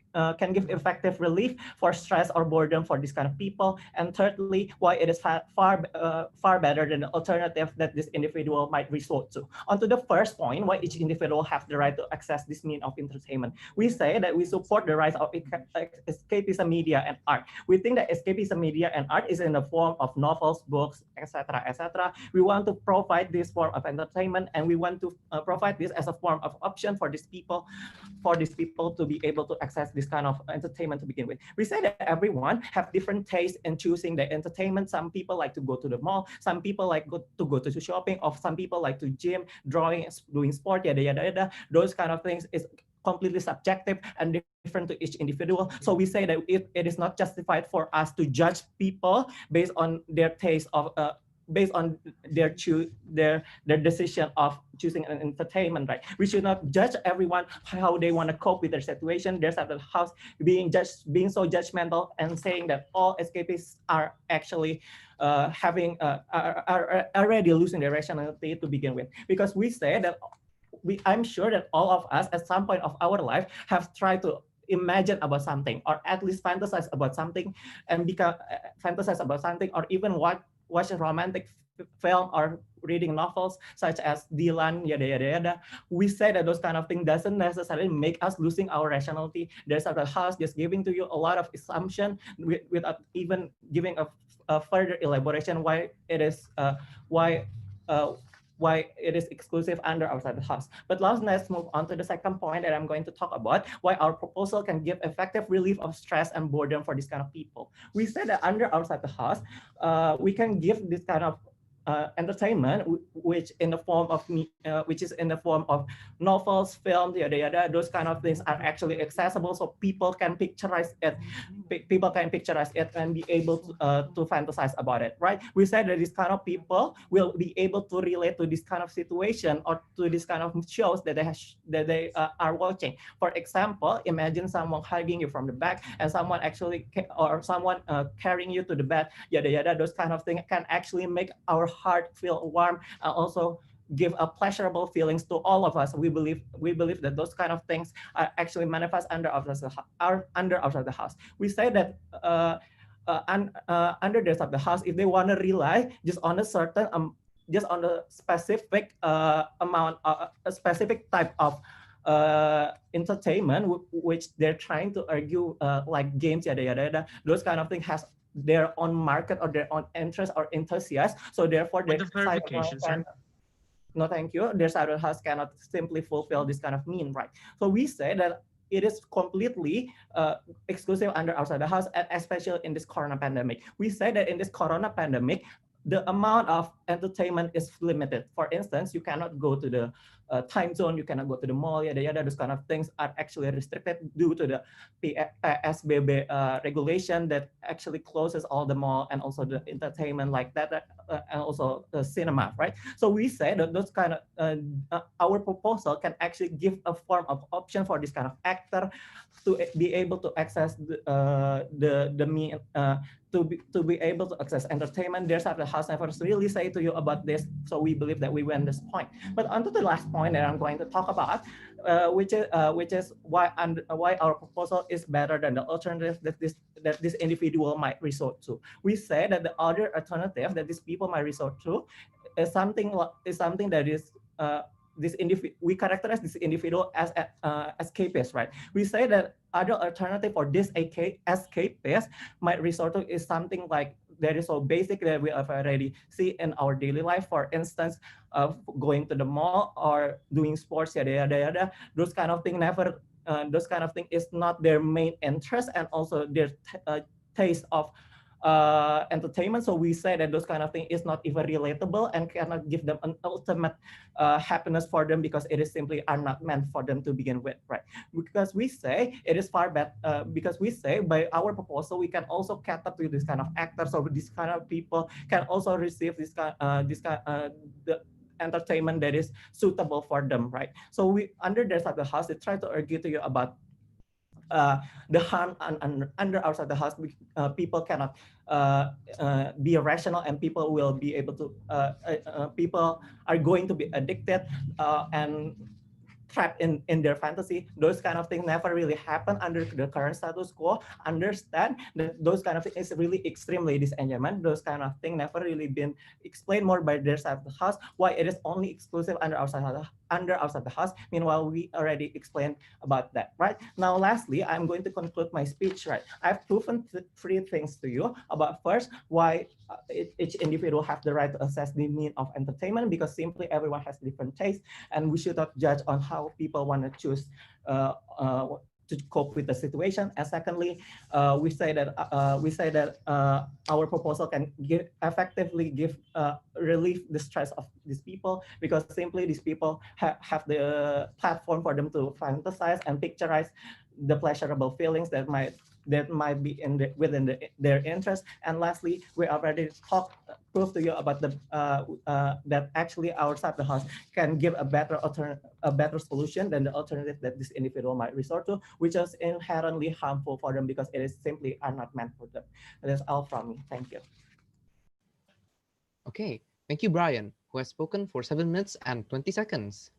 relief for stress or boredom for this kind of people. And thirdly, why it is far better than the alternative that this individual might resort to. On to the first point, why each individual have the right to access this means of entertainment. We say that we support the rise of escapism media and art. We think that escapism media and art is in the form of novels, books, etc., etc. We want to provide this form of entertainment, and we want to provide this as a form of option for these people to be able to access this kind of entertainment to begin with. We say that everyone have different tastes in choosing the entertainment. Some people like to go to the mall, some people like to go to shopping, or some people like to gym, drawing, doing sport, yada yada yada. Those kind of things is completely subjective and different to each individual. So we say that it is not justified for us to judge people based on their taste of based on their decision of choosing an entertainment, right? We should not judge everyone how they want to cope with their situation. There's at the house being so judgmental and saying that all escapists are actually are already losing their rationality to begin with. Because we say that I'm sure that all of us at some point of our life have tried to imagine about something, or at least fantasize about something, and fantasize about something, or even watch a romantic film or reading novels such as Dylan, yada yada yada. We say that those kind of things doesn't necessarily make us losing our rationality. There's a house just giving to you a lot of assumption without even giving a further elaboration why it is why it is exclusive under outside the house. But let's move on to the second point that I'm going to talk about, why our proposal can give effective relief of stress and boredom for this kind of people. We said that under outside the house, we can give this kind of entertainment, which is in the form of novels, films, yada yada. Those kind of things are actually accessible, so people can picturize it. People can picturize it and be able to fantasize about it, right? We said that this kind of people will be able to relate to this kind of situation or to this kind of shows that they are watching. For example, imagine someone hugging you from the back and someone carrying you to the bed, yada yada. Those kind of things can actually make our heart feel warm and also give a pleasurable feelings to all of us. We believe that those kind of things are actually manifest under outside the house. We say that under the of the house, if they want to rely just on a certain just on a specific amount, a specific type of entertainment which they're trying to argue, like games, yada yada yada. Those kind of things has their own market or their own interest or enthusiast. So therefore, their no, thank you. Their side of the house cannot simply fulfill this kind of mean, right? So we say that it is completely exclusive under outside the house, and especially in this corona pandemic. We say that in this corona pandemic, the amount of entertainment is limited. For instance, you cannot go to the time zone, you cannot go to the mall, yada yada. Those kind of things are actually restricted due to the PSBB regulation that actually closes all the mall and also the entertainment like that, and also the cinema, right? So we say that those kind of our proposal can actually give a form of option for this kind of actor to be able to access to be able to access entertainment. There's the house never really say to you about this, so we believe that we win this point. But onto the last point that I'm going to talk about, which is why our proposal is better than the alternative that this individual might resort to. We say that the other alternative that these people might resort to is something that is we characterize this individual as escapist, right? We say that other alternative for this escapist might resort to is something like that is so basic that we have already see in our daily life. For instance, going to the mall or doing sports, yada yada yada. Those kind of thing is not their main interest, and also their taste of entertainment. So we say that those kind of thing is not even relatable and cannot give them an ultimate happiness for them because it is simply are not meant for them to begin with, right? Because we say it is far better, because we say by our proposal we can also cater to this kind of actors or this kind of people can also receive the entertainment that is suitable for them, right? So we under the side of the house, they try to argue to you about the harm under outside the house. People cannot be rational, and people will be able to people are going to be addicted and trapped in their fantasy. Those kind of things never really happen under the current status quo. Understand that those kind of things is really extreme, ladies and gentlemen. Those kind of things never really been explained more by their side of the house, why it is only exclusive under outside the house. Meanwhile, we already explained about that, right? Now, lastly, I'm going to conclude my speech, right? I've proven three things to you about first, why each individual has the right to assess the need of entertainment, because simply everyone has different tastes, and we should not judge on how people want to choose to cope with the situation. And secondly, we say that our proposal can effectively relieve the stress of these people, because simply these people have the platform for them to fantasize and picturize the pleasurable feelings that might be within their interest. And lastly, we already proved to you about that actually our side of the house can give a better solution than the alternative that this individual might resort to, which is inherently harmful for them because it is simply are not meant for them. That's all from me. Thank you. Okay, thank you, Brian, who has spoken for 7 minutes and 20 seconds.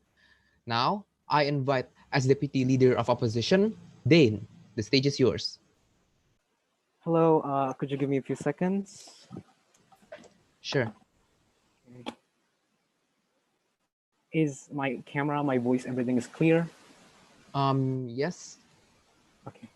Now, I invite, as Deputy Leader of Opposition, Dane. The stage is yours. Hello, could you give me a few seconds? Sure. Is my camera, my voice, everything is clear? Yes. Okay.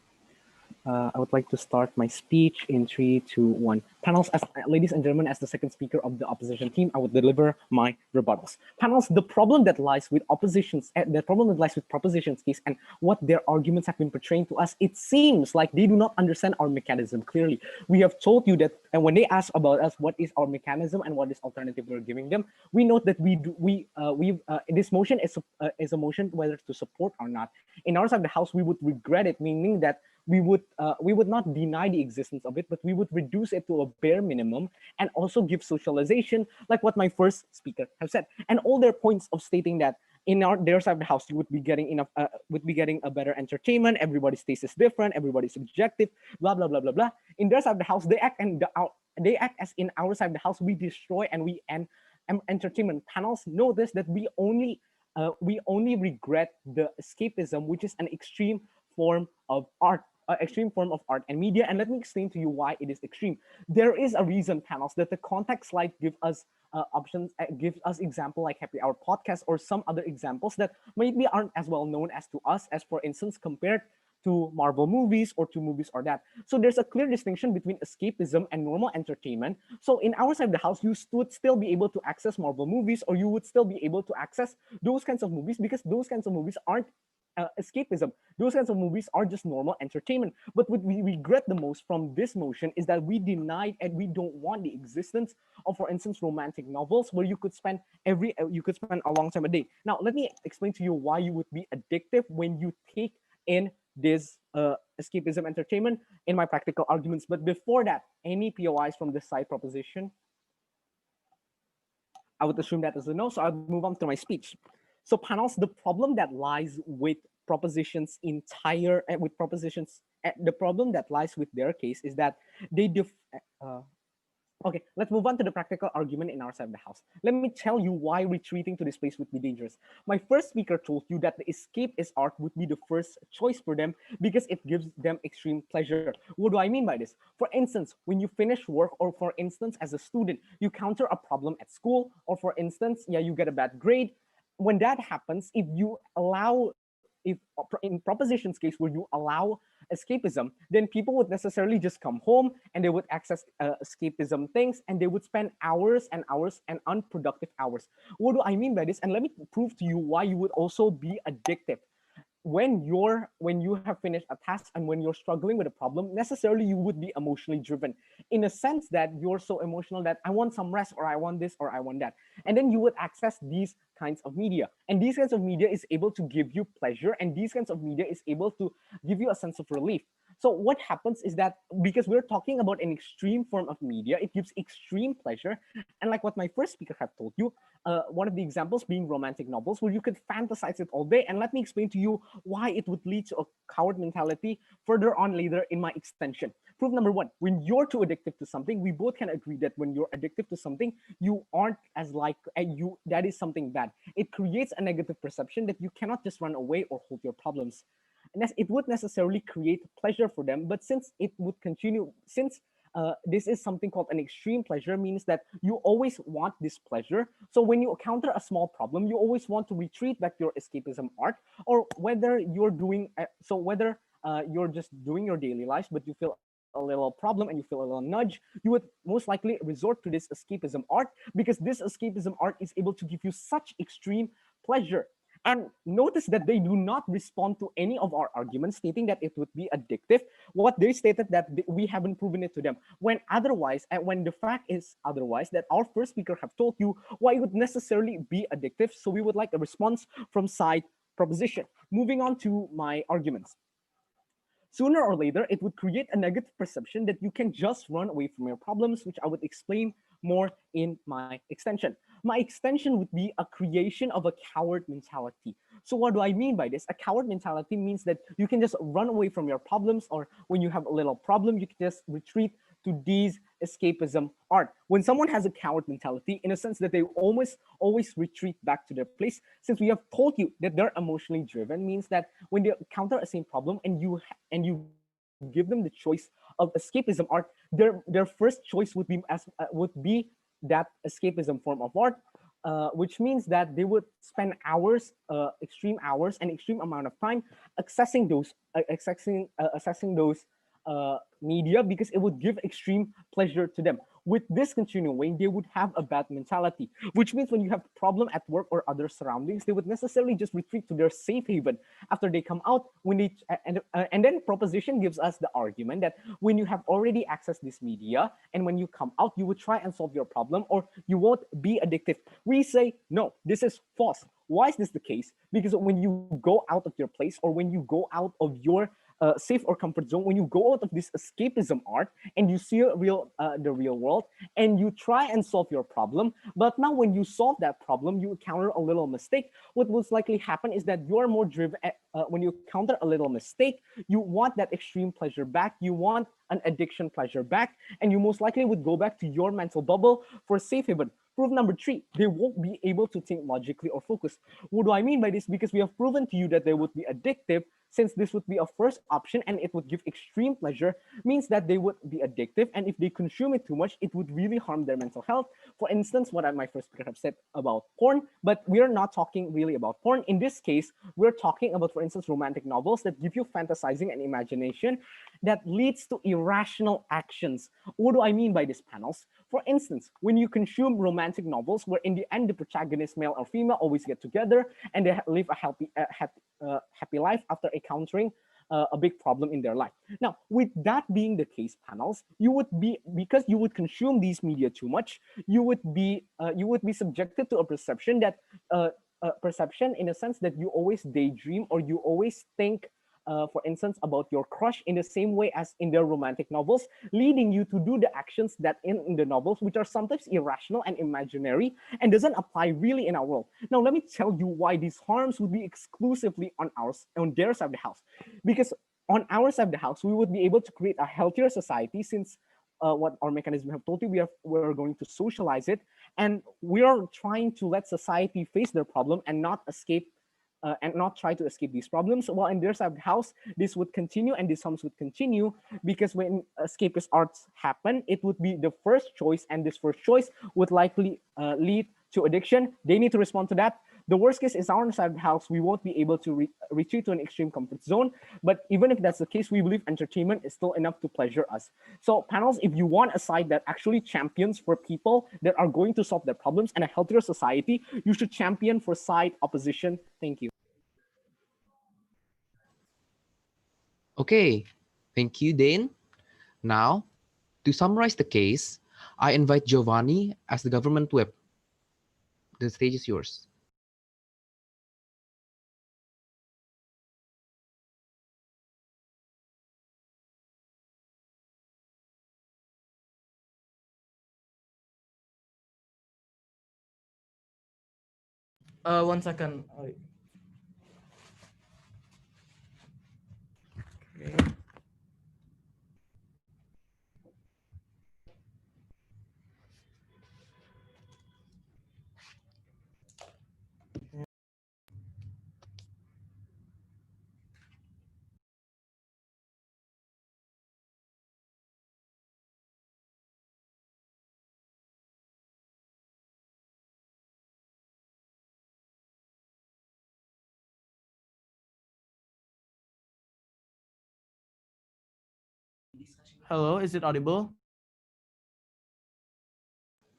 I would like to start my speech in 3, 2, 1. Panels, ladies and gentlemen, as the second speaker of the opposition team, I would deliver my rebuttals. Panels, the problem that lies with propositions case and what their arguments have been portraying to us, it seems like they do not understand our mechanism clearly. We have told you that, and when they ask about us, what is our mechanism and what is alternative we're giving them, we note that this motion is a motion whether to support or not. In our side of the house, we would regret it, meaning that we would not deny the existence of it, but we would reduce it to a bare minimum and also give socialization, like what my first speaker have said, and all their points of stating that in their side of the house you would be getting a better entertainment, everybody's taste is different, everybody's subjective, blah blah blah blah blah. In their side of the house, they act as in our side of the house we destroy and we end entertainment. Panels know this, that we only regret the escapism, which is an extreme form of art and media. And let me explain to you why it is extreme. There is a reason, panels, that the contact slide give us options, gives us example like Happy Hour podcast or some other examples that maybe aren't as well known as to us, as for instance compared to Marvel movies or to movies or that. So there's a clear distinction between escapism and normal entertainment. So in our side of the house, you would still be able to access Marvel movies, or you would still be able to access those kinds of movies, because those kinds of movies aren't escapism. Those kinds of movies are just normal entertainment. But what we regret the most from this motion is that we denied and we don't want the existence of, for instance, romantic novels where you could spend a long time a day. Now, let me explain to you why you would be addictive when you take in this escapism entertainment in my practical arguments. But before that, any POIs from this side proposition? I would assume that is a no, so I'll move on to my speech. So panels, the problem that lies with propositions the problem that lies with their case is that they okay, let's move on to the practical argument in our side of the house. Let me tell you why retreating to this place would be dangerous. My first speaker told you that the escape is art would be the first choice for them because it gives them extreme pleasure. What do I mean by this? For instance, when you finish work, or for instance, as a student, you counter a problem at school, or for instance, you get a bad grade. When that happens, if in proposition's case where you allow escapism, then people would necessarily just come home and they would access escapism things, and they would spend hours and hours and unproductive hours. What do I mean by this? And let me prove to you why you would also be addictive. when you have finished a task and when you're struggling with a problem, necessarily you would be emotionally driven, in a sense that you're so emotional that I want some rest, or I want this, or I want that. And then you would access these kinds of media, and these kinds of media is able to give you pleasure, and these kinds of media is able to give you a sense of relief. So what happens is that, because we're talking about an extreme form of media, it gives extreme pleasure. And like what my first speaker have told you, one of the examples being romantic novels, where you could fantasize it all day. And let me explain to you why it would lead to a coward mentality further on later in my extension. Proof number one: when you're too addicted to something, we both can agree that when you're addicted to something, you aren't as like, and you, that is something bad. It creates a negative perception that you cannot just run away or hold your problems. And it would necessarily create pleasure for them. But since it would continue, since this is something called an extreme pleasure, means that you always want this pleasure. So when you encounter a small problem, you always want to retreat back to your escapism art, or whether you're doing, whether you're just doing your daily life, but you feel a little problem and you feel a little nudge, you would most likely resort to this escapism art, because this escapism art is able to give you such extreme pleasure. And notice that they do not respond to any of our arguments stating that it would be addictive. What they stated that we haven't proven it to them, when otherwise, and when the fact is otherwise, that our first speaker have told you why it would necessarily be addictive. So we would like a response from side proposition. Moving on to my arguments. Sooner or later, it would create a negative perception that you can just run away from your problems, which I would explain more in my extension. My extension would be a creation of a coward mentality. So what do I mean by this? A coward mentality means that you can just run away from your problems, or when you have a little problem, you can just retreat to these escapism art. When someone has a coward mentality, in a sense that they almost always retreat back to their place, since we have told you that they're emotionally driven, means that when they encounter a same problem and you give them the choice of escapism art, their first choice would be that escapism form of art, which means that they would spend hours, extreme hours, and extreme amount of time accessing those media, because it would give extreme pleasure to them. With this continuing, they would have a bad mentality, which means when you have problem at work or other surroundings, they would necessarily just retreat to their safe haven. After they come out, and then proposition gives us the argument that when you have already accessed this media, and when you come out, you would try and solve your problem, or you won't be addictive. We say, no, this is false. Why is this the case? Because when you go out of your place, or when you go out of your safe or comfort zone, when you go out of this escapism art and you see the real world, and you try and solve your problem, but now when you solve that problem, you encounter a little mistake, what most likely happen is that you're more driven. When you encounter a little mistake, you want that extreme pleasure back, you want an addiction pleasure back, and you most likely would go back to your mental bubble for safe haven. Proof number 3, they won't be able to think logically or focus. What do I mean by this? Because we have proven to you that they would be addictive, since this would be a first option and it would give extreme pleasure, means that they would be addictive, and if they consume it too much, it would really harm their mental health. For instance, what my first speaker have said about porn, but we are not talking really about porn. In this case, we're talking about, for instance, romantic novels that give you fantasizing and imagination that leads to irrational actions. What do I mean by this, panels? For instance, when you consume romantic novels where in the end the protagonist, male or female, always get together and they live a happy life after encountering a big problem in their life. Now, with that being the case, panels, you would be, because you would consume these media too much, you would be subjected to a perception that perception in a sense that you always daydream, or you always think, for instance, about your crush in the same way as in their romantic novels, leading you to do the actions that in the novels, which are sometimes irrational and imaginary and doesn't apply really in our world. Now, let me tell you why these harms would be exclusively on their side of the house. Because on our side of the house, we would be able to create a healthier society, since what our mechanism have told you, we're going to socialize it, and we are trying to let society face their problem and not escape and not try to escape these problems. While in their side of the house, this would continue and these harms would continue, because when escapist arts happen, it would be the first choice, and this first choice would likely lead to addiction. They need to respond to that. The worst case is our side of the house, we won't be able to retreat to an extreme comfort zone. But even if that's the case, we believe entertainment is still enough to pleasure us. So panels, if you want a side that actually champions for people that are going to solve their problems and a healthier society, you should champion for side opposition. Thank you. Okay, thank you, Dane. Now, to summarize the case, I invite Giovanni as the government whip. The stage is yours. One second. Okay. Hello, is it audible?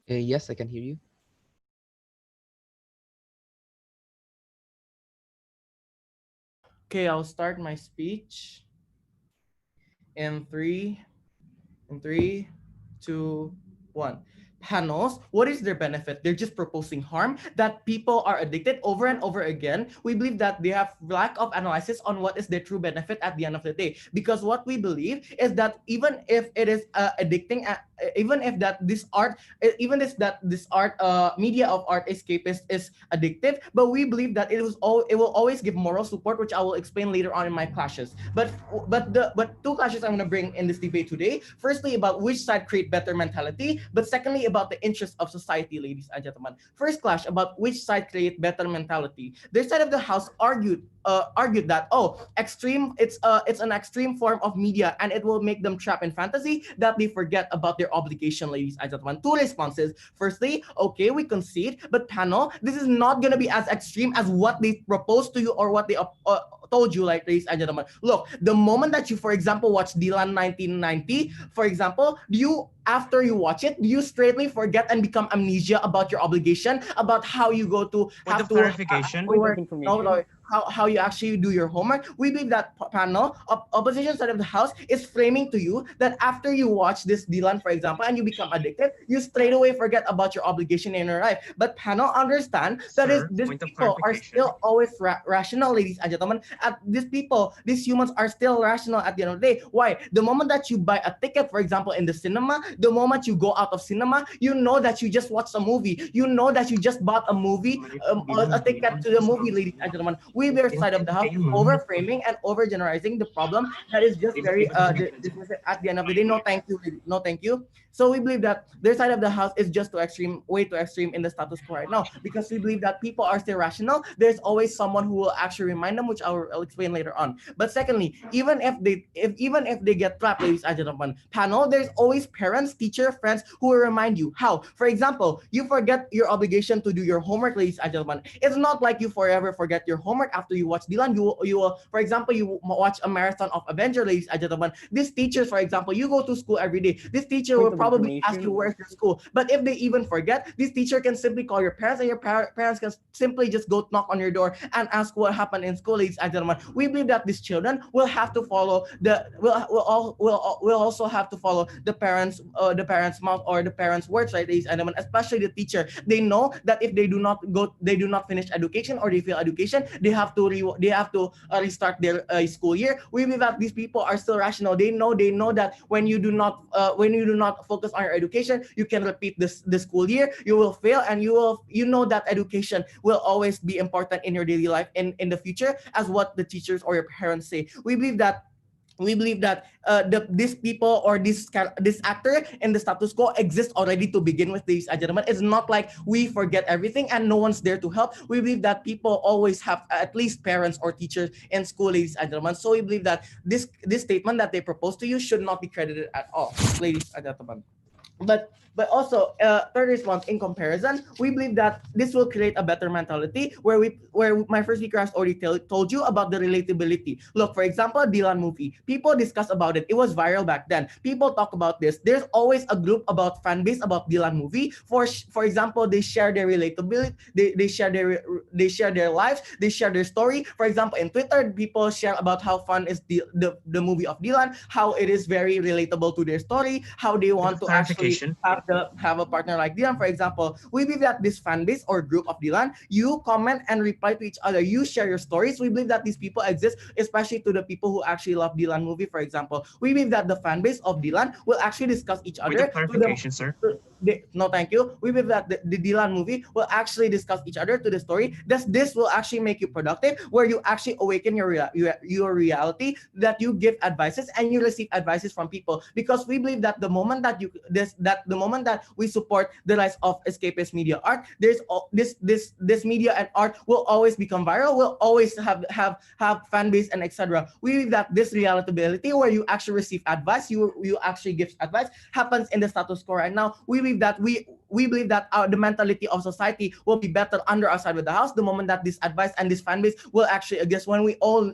Yes, I can hear you. Okay, I'll start my speech in three, 2, 1. Panels, what is their benefit? They're just proposing harm, that people are addicted over and over again. We believe that they have lack of analysis on what is their true benefit at the end of the day. Because what we believe is that even if it is addicting, even if that this art, even if that this art, media of art escapist is addictive, but we believe that it will always give moral support, which I will explain later on in my clashes. But two clashes I'm gonna bring in this debate today. Firstly, about which side create better mentality, but secondly about the interests of society, ladies and gentlemen. First clash about which side create better mentality. Their side of the house argued that it's an extreme form of media and it will make them trapped in fantasy that they forget about their obligation, ladies and gentlemen. Two responses. Firstly, okay, we concede, but panel, this is not gonna be as extreme as what they proposed to you or what they told you, like, ladies and gentlemen. Look, the moment that you, for example, watch Dylan 1990, for example, after you watch it, you straightly forget and become amnesia about your obligation, about how you go to Point of clarification. how you actually do your homework. We believe that panel, opposition side of the house, is framing to you that after you watch this Dylan, for example, and you become addicted, you straight away forget about your obligation in your life. But panel understand that these people are still always rational, ladies and gentlemen. These humans are still rational at the end of the day. Why? The moment that you buy a ticket, for example, in the cinema, the moment you go out of cinema, you know that you just watched a movie. You know that you just bought a movie, a ticket to the movie, ladies and gentlemen. We their side of the house over framing and over generalizing the problem that is just very at the end of the day. No thank you, no thank you. So we believe that their side of the house is just way too extreme in the status quo right now, because we believe that people are still rational. There's always someone who will actually remind them, which I'll explain later on. But secondly, even if they get trapped, ladies and gentlemen, panel, there's always parents, teacher, friends who will remind you. How? For example, you forget your obligation to do your homework, ladies and gentlemen. It's not like you forever forget your homework after you watch Dylan. You will, for example, you watch a marathon of Avenger, ladies and gentlemen. These teachers, for example, you go to school every day. This teacher will probably ask you where's your school. But if they even forget, this teacher can simply call your parents, and your parents can simply just go knock on your door and ask what happened in school, ladies and gentlemen. We believe that these children will have to follow will also have to follow the parents' mouth or the parents' words, right, ladies and gentlemen, especially the teacher. They know that if they do not finish education or they fail education, they have to restart their school year. We believe that these people are still rational. They know that when you do not focus on your education, you can repeat the school year. You will fail, and you know that education will always be important in your daily life in the future, as what the teachers or your parents say. We believe that these people or this actor in the status quo exists already to begin with, ladies and gentlemen. It's not like we forget everything and no one's there to help. We believe that people always have at least parents or teachers in school, ladies and gentlemen. So we believe that this statement that they propose to you should not be credited at all, ladies and gentlemen. but also third response, in comparison, we believe that this will create a better mentality where my first speaker has already told you about the relatability. Look, for example, Dylan movie, people discuss about it. It was viral back then. People talk about this. There's always a group about fan base about Dylan movie. For example, they share their relatability, they share their lives, they share their story. For example, in Twitter, people share about how fun is the movie of Dylan, how it is very relatable to their story, how they want to actually have a partner like Dylan. For example, we believe that this fan base or group of Dylan, you comment and reply to each other, you share your stories. We believe that these people exist, especially to the people who actually love Dylan movie. For example, we believe that the fan base of Dylan will actually discuss each other. With a clarification, sir. No, thank you. We believe that the Dylan movie will actually discuss each other to the story. This will actually make you productive, where you actually awaken your reality, that you give advices and you receive advices from people. Because we believe that the moment that we support the rise of escapist media art, there's this media and art will always become viral, will always have fan base and etc. We believe that this relatability, where you actually receive advice, you actually give advice, happens in the status quo right now. We believe that we believe that the mentality of society will be better under our side of the house the moment that this advice and this fan base will actually exist. When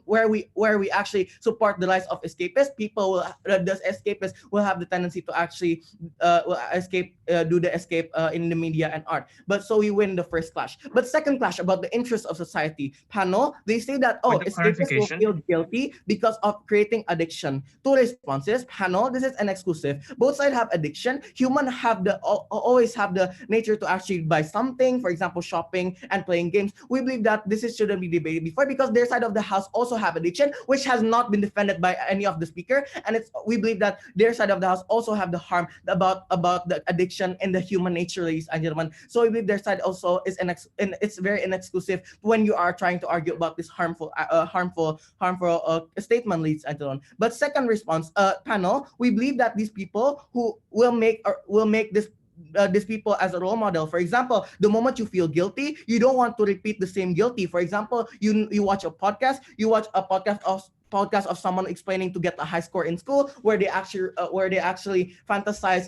where we actually support the rise of escapists, people will those escapists will have the tendency to actually do the escape in the media and art. But so we win the first clash. But second clash, about the interests of society panel, they say that escapists will feel guilty because of creating addiction. Two responses, panel, this is an exclusive. Both sides have addiction. Humans have always have the nature to actually buy something, for example, shopping and playing games. We believe that shouldn't be debated before, because their side of the house also have addiction, which has not been defended by any of the speaker. And we believe that their side of the house also have the harm about the addiction in the human nature, ladies and gentlemen. So we believe their side also is it's very inexclusive when you are trying to argue about this harmful statement, ladies and gentlemen. But second response, panel, we believe that these people who will make these people as a role model. For example, the moment you feel guilty, you don't want to repeat the same guilty. For example, you watch a podcast of someone explaining to get a high score in school, where they actually fantasize,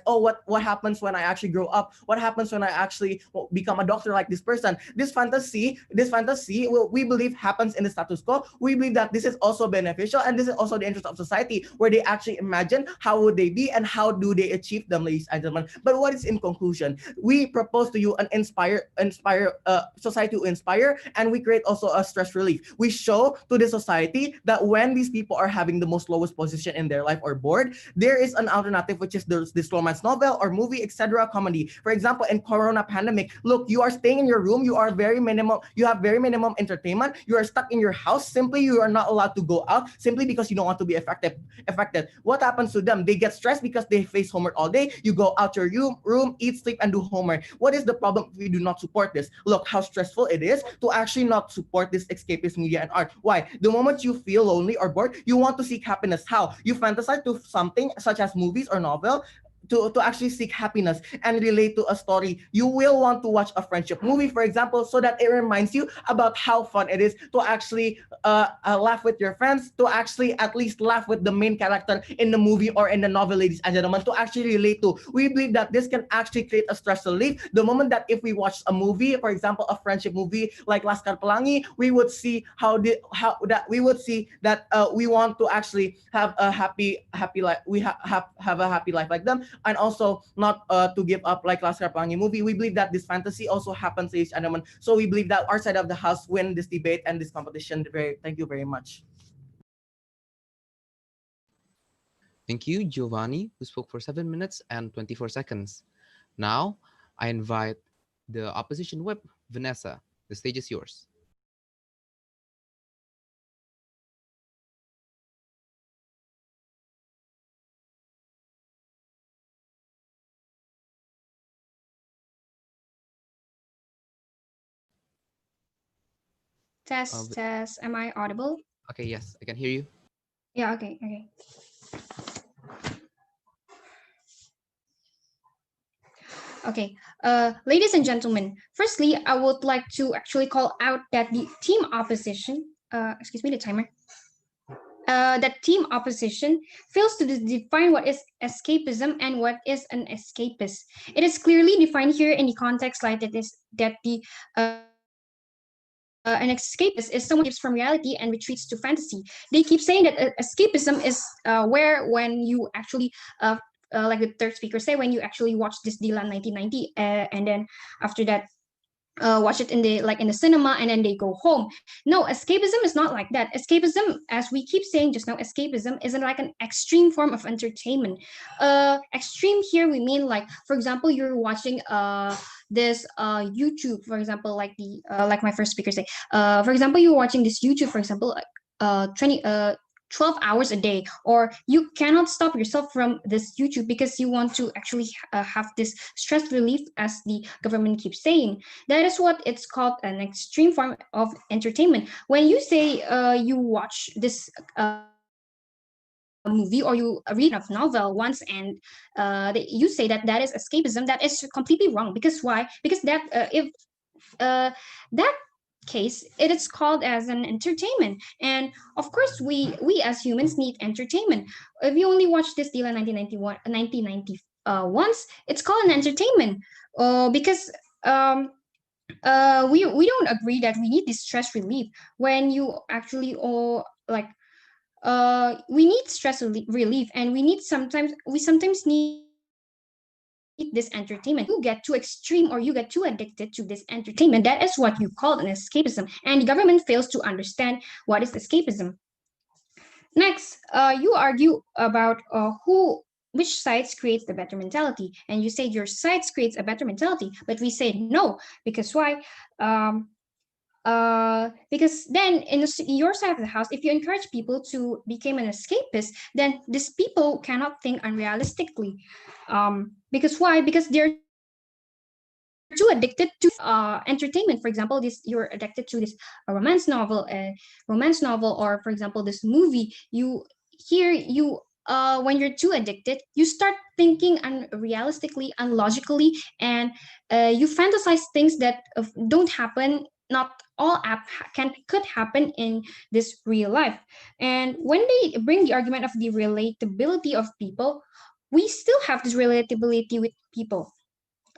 oh, what happens when I actually grow up, what happens when I actually become a doctor like this person. This fantasy we believe happens in the status quo. We believe that this is also beneficial, and this is also the interest of society, where they actually imagine how would they be and how do they achieve them, ladies and gentlemen. But what is in conclusion? We propose to you an inspire society to inspire, and we create also a stress relief. We show to the society that when these people are having the most lowest position in their life or bored, there is an alternative, which is this romance novel or movie, etc., comedy. For example, in Corona pandemic, look, you are staying in your room, you have very minimum entertainment, you are stuck in your house, simply you are not allowed to go out, simply because you don't want to be affected. What happens to them? They get stressed because they face homework all day. You go out your room, eat, sleep, and do homework. What is the problem if we do not support this? Look how stressful it is to actually not support this escapist media and art. Why? The moment you feel lonely or bored, you want to seek happiness. How? You fantasize to something such as movies or novel to actually seek happiness and relate to a story. You will want to watch a friendship movie, for example, so that it reminds you about how fun it is to actually laugh with your friends, to actually at least laugh with the main character in the movie or in the novel, ladies and gentlemen, to actually relate to. We believe that this can actually create a stress relief. The moment that if we watch a movie, for example, a friendship movie like Laskar Pelangi, we would see that we want to actually have a happy life. We have a happy life like them, and also not to give up like Laskar Pelangi movie. We believe that this fantasy also happens, ladies and gentlemen. So we believe that our side of the house win this debate and this competition. Thank you very much. Thank you, Giovanni, who spoke for 7 minutes and 24 seconds. Now, I invite the opposition whip, Vanessa. The stage is yours. Test. Am I audible? Okay, yes, I can hear you. Yeah, okay. Okay, ladies and gentlemen, firstly, I would like to actually call out that the team opposition, excuse me, the timer. that team opposition fails to define what is escapism and what is an escapist. It is clearly defined here in the context like that is that the an escapist is someone who escapes from reality and retreats to fantasy. They keep saying that escapism is where when you actually like the third speaker say, when you actually watch this Dila 1990 and then after that watch it in the cinema and then they go home. No, escapism is not like that. Escapism, as we keep saying just now, escapism isn't like an extreme form of entertainment. Extreme here we mean like, for example, you're watching this YouTube, for example, like the like my first speaker say, for example, you're watching this YouTube, for example, 12 hours a day, or you cannot stop yourself from this YouTube because you want to actually have this stress relief, as the government keeps saying. That is what it's called an extreme form of entertainment. When you say you watch this movie or you read a novel once and you say that that is escapism, that is completely wrong. Because why? Because that if that case, it is called as an entertainment, and of course we as humans need entertainment. If you only watch this Dila 1990 once, it's called an entertainment because we don't agree that we need this stress relief. When you actually we need stress relief, and we sometimes need this entertainment. You get too extreme or you get too addicted to this entertainment. That is what you call an escapism, and the government fails to understand what is escapism. Next, you argue about which sides creates the better mentality, and you say your sides creates a better mentality, but we say no. Because why? Because then in your side of the house, if you encourage people to become an escapist, then these people cannot think unrealistically. Because why? Because they're too addicted to entertainment. For example, you're addicted to this romance novel, or for example, this movie. When you're too addicted, you start thinking unrealistically, unlogically, and you fantasize things that don't happen. Not all could happen in this real life. And when they bring the argument of the relatability of people, we still have this relatability with people.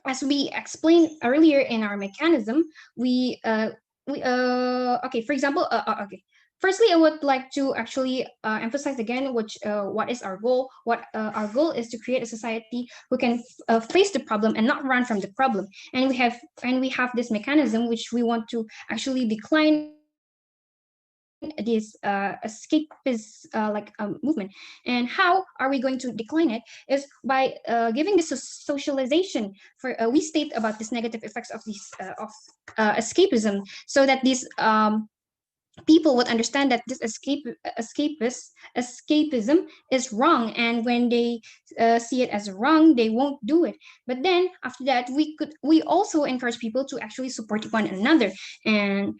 As we explained earlier in our mechanism, okay, for example, okay. Firstly, I would like to actually emphasize again what is our goal. Our goal is to create a society who can face the problem and not run from the problem. And we have this mechanism which we want to actually decline this escapist movement. And how are we going to decline it? Is by giving this socialization. We state about this negative effects of escapism, so that these people would understand that this escapism is wrong, and when they see it as wrong, they won't do it. But then after that, we also encourage people to actually support one another and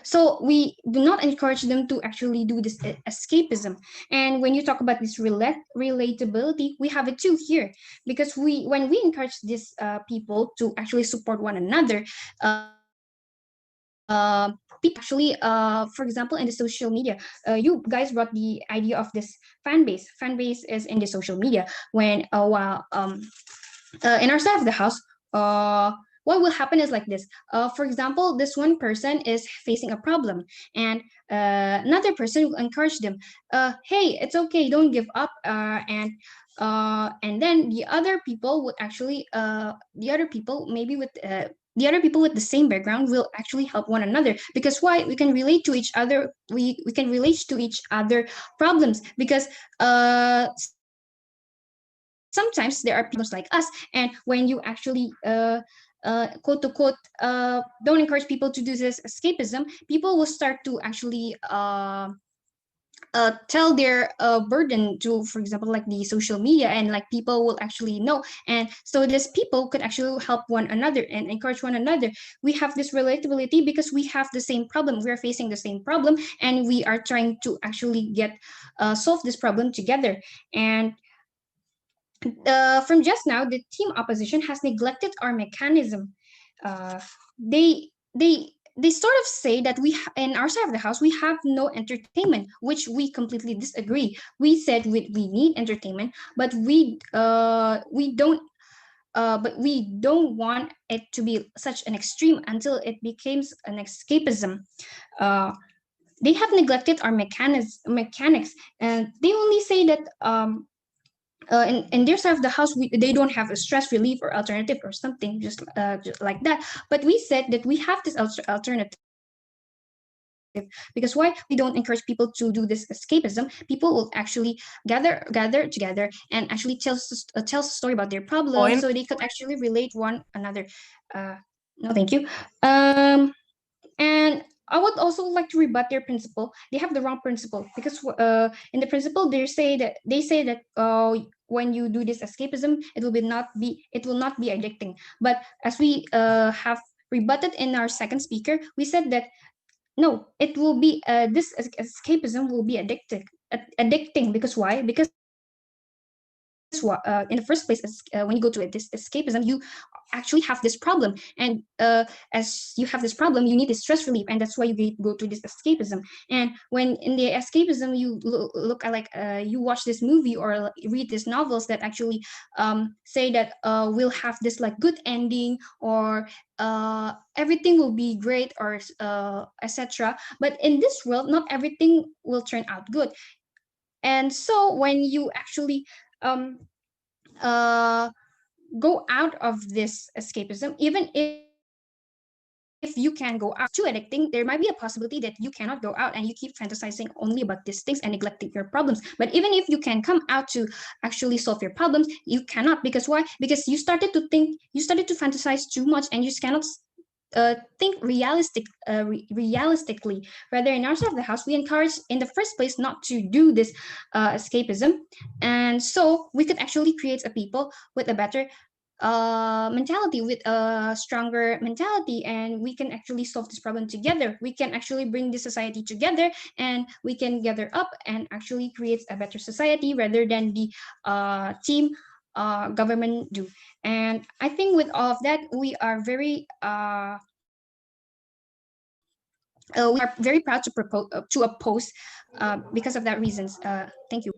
so we do not encourage them to actually do this escapism. And when you talk about this relatability, we have it too here, because when we encourage these people to actually support one another, people actually, for example, in the social media, you guys brought the idea of this fan base. Fan base is in the social media. When in our side of the house, what will happen is like this. For example, this one person is facing a problem, and another person will encourage them. Hey, it's okay, don't give up. And then the other people would actually, the other people with the same background will actually help one another. Because why? We can relate to each other. We can relate to each other problems, because sometimes there are people like us, and when you actually quote unquote don't encourage people to do this escapism, people will start to actually tell their burden to, for example, like the social media, and like people will actually know, and so these people could actually help one another and encourage one another. We have this relatability because we have the same problem, we are facing the same problem, and we are trying to actually solve this problem together. And from just now, the team opposition has neglected our mechanism. They they sort of say that in our side of the house we have no entertainment, which we completely disagree. We said we need entertainment, but we don't want it to be such an extreme until it becomes an escapism. They have neglected our mechanics, and they only say that in their side of the house, they don't have a stress relief or alternative or something just like that. But we said that we have this alternative. Because why we don't encourage people to do this escapism? People will actually gather together and actually tell a story about their problems, so they could actually relate one another. No, thank you. And I would also like to rebut their principle. They have the wrong principle, because in the principle they say that when you do this escapism, it will not be addicting. But as we have rebutted in our second speaker, we said that no, it will be this escapism will be addicting. Because why? Because in the first place, when you go to this escapism, you actually have this problem, and as you have this problem, you need this stress relief, and that's why you go to this escapism. And when in the escapism, you look at you watch this movie or read these novels that actually say that we'll have this good ending, or everything will be great, or etc. But in this world, not everything will turn out good. And so when you actually go out of this escapism, even if you can go out, too addicting, there might be a possibility that you cannot go out and you keep fantasizing only about these things and neglecting your problems. But even if you can come out to actually solve your problems, you cannot. Because why? Because you started to fantasize too much, and you cannot think realistically. Rather, in our side of the house, we encourage in the first place not to do this escapism, and so we could actually create a people with a better mentality, with a stronger mentality, and we can actually solve this problem together. We can actually bring this society together, and we can gather up and actually create a better society rather than the team government do. And I think with all of that, we are very proud to oppose because of that reasons. Thank you.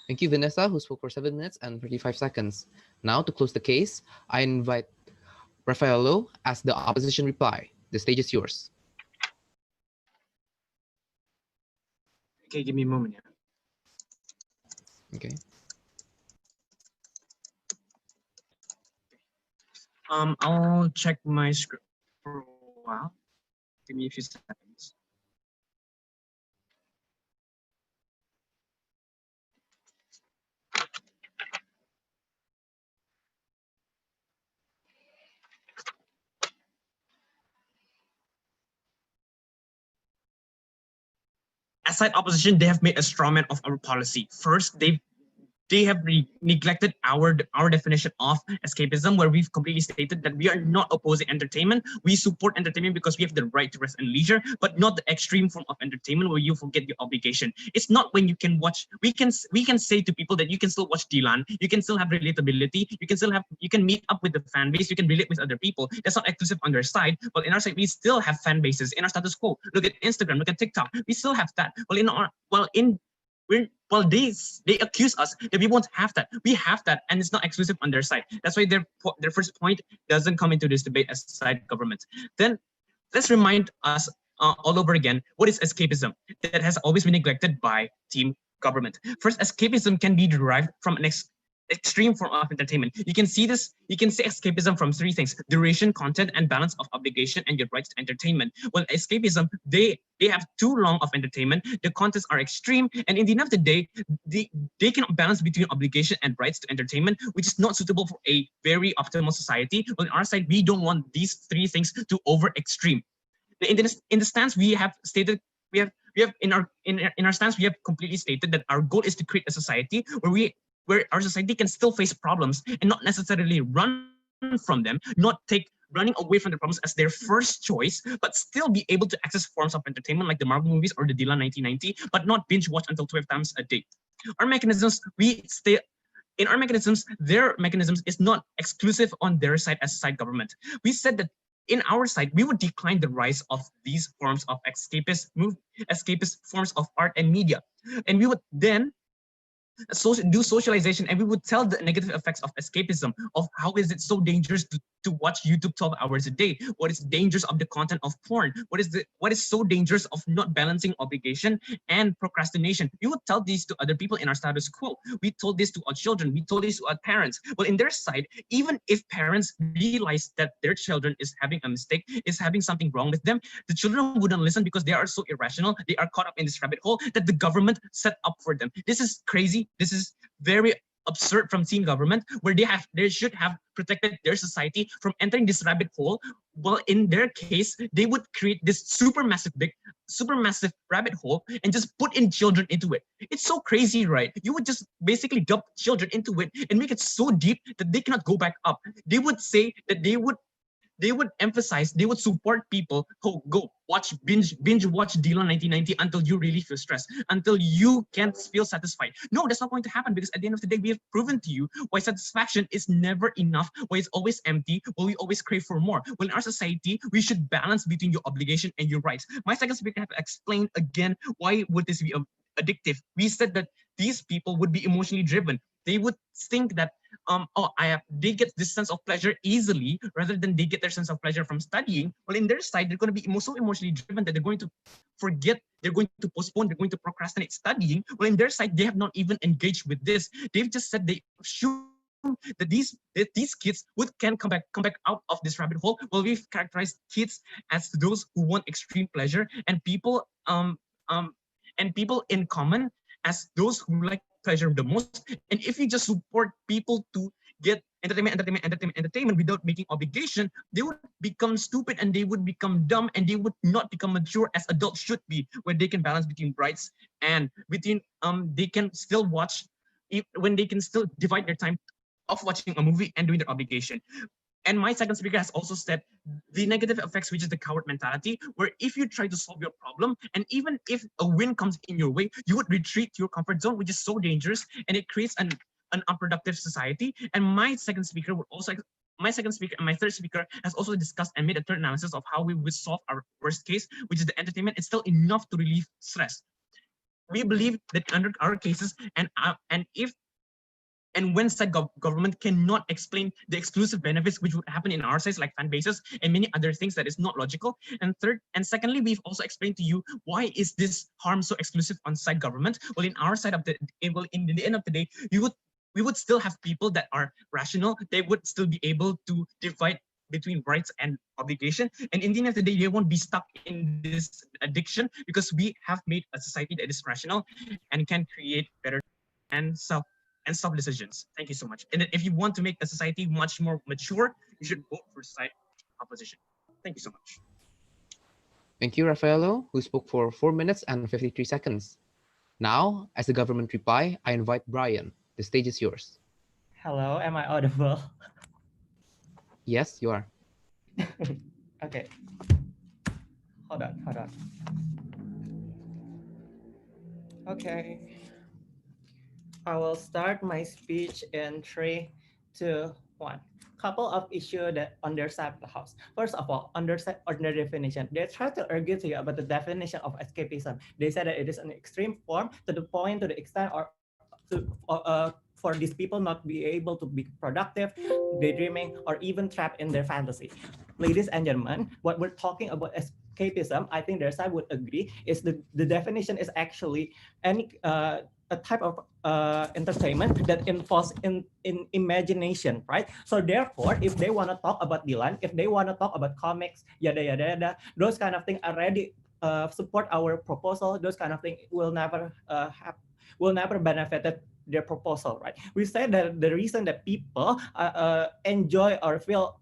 Thank you, Vanessa, who spoke for 7 minutes and 35 seconds. Now, to close the case, I invite Raffaello as the opposition reply. The stage is yours. Okay, give me a moment here. Okay. I'll check my script for a while. Give me a few seconds. Aside opposition, they have made a straw man of our policy. First, they have neglected our definition of escapism, where we've completely stated that we are not opposing entertainment. We support entertainment because we have the right to rest and leisure, but not the extreme form of entertainment where you forget your obligation. It's not when you can watch. We can say to people that you can still watch Dilan, you can still have relatability, you can meet up with the fan base, you can relate with other people. That's not exclusive on their side, but in our side we still have fan bases in our status quo. Look at Instagram, look at TikTok. We still have that. Well, they accuse us that we won't have that. We have that, and it's not exclusive on their side. That's why their first point doesn't come into this debate as side government. Then let's remind us all over again, what is escapism that has always been neglected by team government. First, escapism can be derived from an extreme form of entertainment. You can see escapism from three things: duration, content, and balance of obligation and your rights to entertainment. Well, escapism, they have too long of entertainment, the contents are extreme, and in the end of the day, they cannot balance between obligation and rights to entertainment, which is not suitable for a very optimal society. Well, on our side, we don't want these three things to over extreme. In the stance we have stated, we have in our stance, we have completely stated that our goal is to create a society where our society can still face problems and not necessarily run from them, not take running away from the problems as their first choice, but still be able to access forms of entertainment like the Marvel movies or the Dilan 1990, but not binge watch until 12 times a day. Our mechanisms, their mechanisms is not exclusive on their side as side government. We said that in our side, we would decline the rise of these forms of escapist forms of art and media. And we would then do socialization, and we would tell the negative effects of escapism, of how is it so dangerous to watch YouTube 12 hours a day, what is dangerous of the content of porn, what is so dangerous of not balancing obligation and procrastination. We would tell these to other people in our status quo. We told this to our children, we told this to our parents. Well, in their side, even if parents realize that their children is having a mistake, is having something wrong with them, the children wouldn't listen because they are so irrational, they are caught up in this rabbit hole that the government set up for them. This is crazy. This is very absurd from teen government, where they should have protected their society from entering this rabbit hole. Well, in their case, they would create this supermassive rabbit hole and just put in children into it. It's so crazy, right? You would just basically dump children into it and make it so deep that they cannot go back up. They would say that they would emphasize, they would support people who go binge watch Dila 1990 until you really feel stressed, until you can't feel satisfied. No, that's not going to happen, because at the end of the day, we have proven to you why satisfaction is never enough, why it's always empty, why we always crave for more. Well, in our society, we should balance between your obligation and your rights. My second speaker have explained again why would this be addictive. We said that these people would be emotionally driven. They would think that they get this sense of pleasure easily rather than they get their sense of pleasure from studying. Well, in their side, they're going to be so emotionally driven that they're going to forget, they're going to postpone, they're going to procrastinate studying. Well, in their side, they have not even engaged with this. They've just said they assume that these kids can come back out of this rabbit hole. Well, we've characterized kids as those who want extreme pleasure, and people in common as those who like pleasure the most. And if you just support people to get entertainment without making obligation, they would become stupid and they would become dumb and they would not become mature as adults should be, where they can balance between rights and between they can still watch, when they can still divide their time of watching a movie and doing their obligation. And my second speaker has also said the negative effects, which is the coward mentality, where if you try to solve your problem, and even if a win comes in your way, you would retreat to your comfort zone, which is so dangerous, and it creates an unproductive society. And my third speaker and my third speaker has also discussed and made a third analysis of how we would solve our worst case, which is the entertainment. It's still enough to relieve stress. We believe that under our cases, and when said government cannot explain the exclusive benefits which would happen in our size, like fan bases and many other things, that is not logical. And secondly, we've also explained to you why is this harm so exclusive on side government. Well, in our side in the end of the day, we would still have people that are rational. They would still be able to divide between rights and obligation. And in the end of the day, they won't be stuck in this addiction, because we have made a society that is rational and can create better and self decisions. Thank you so much. And if you want to make a society much more mature, you should vote for side opposition. Thank you so much. Thank you, Raffaello, who spoke for 4 minutes and 53 seconds. Now, as the government reply, I invite Brian. The stage is yours. Hello, am I audible? Yes, you are. Okay. Hold on. Okay. I will start my speech in 3, 2, 1. Couple of issues that on their side of the house. First of all, on their definition, they try to argue to you about the definition of escapism. They say that it is an extreme form to the extent for these people not be able to be productive, daydreaming, or even trapped in their fantasy. Ladies and gentlemen, what we're talking about escapism, I think their side would agree, is the definition is actually any a type of entertainment that involves in imagination, right? So therefore, if they want to talk about Dylan, if they want to talk about comics, yada yada yada, those kind of things already support our proposal. Those kind of things will never benefit their proposal, right? We said that the reason that people enjoy or feel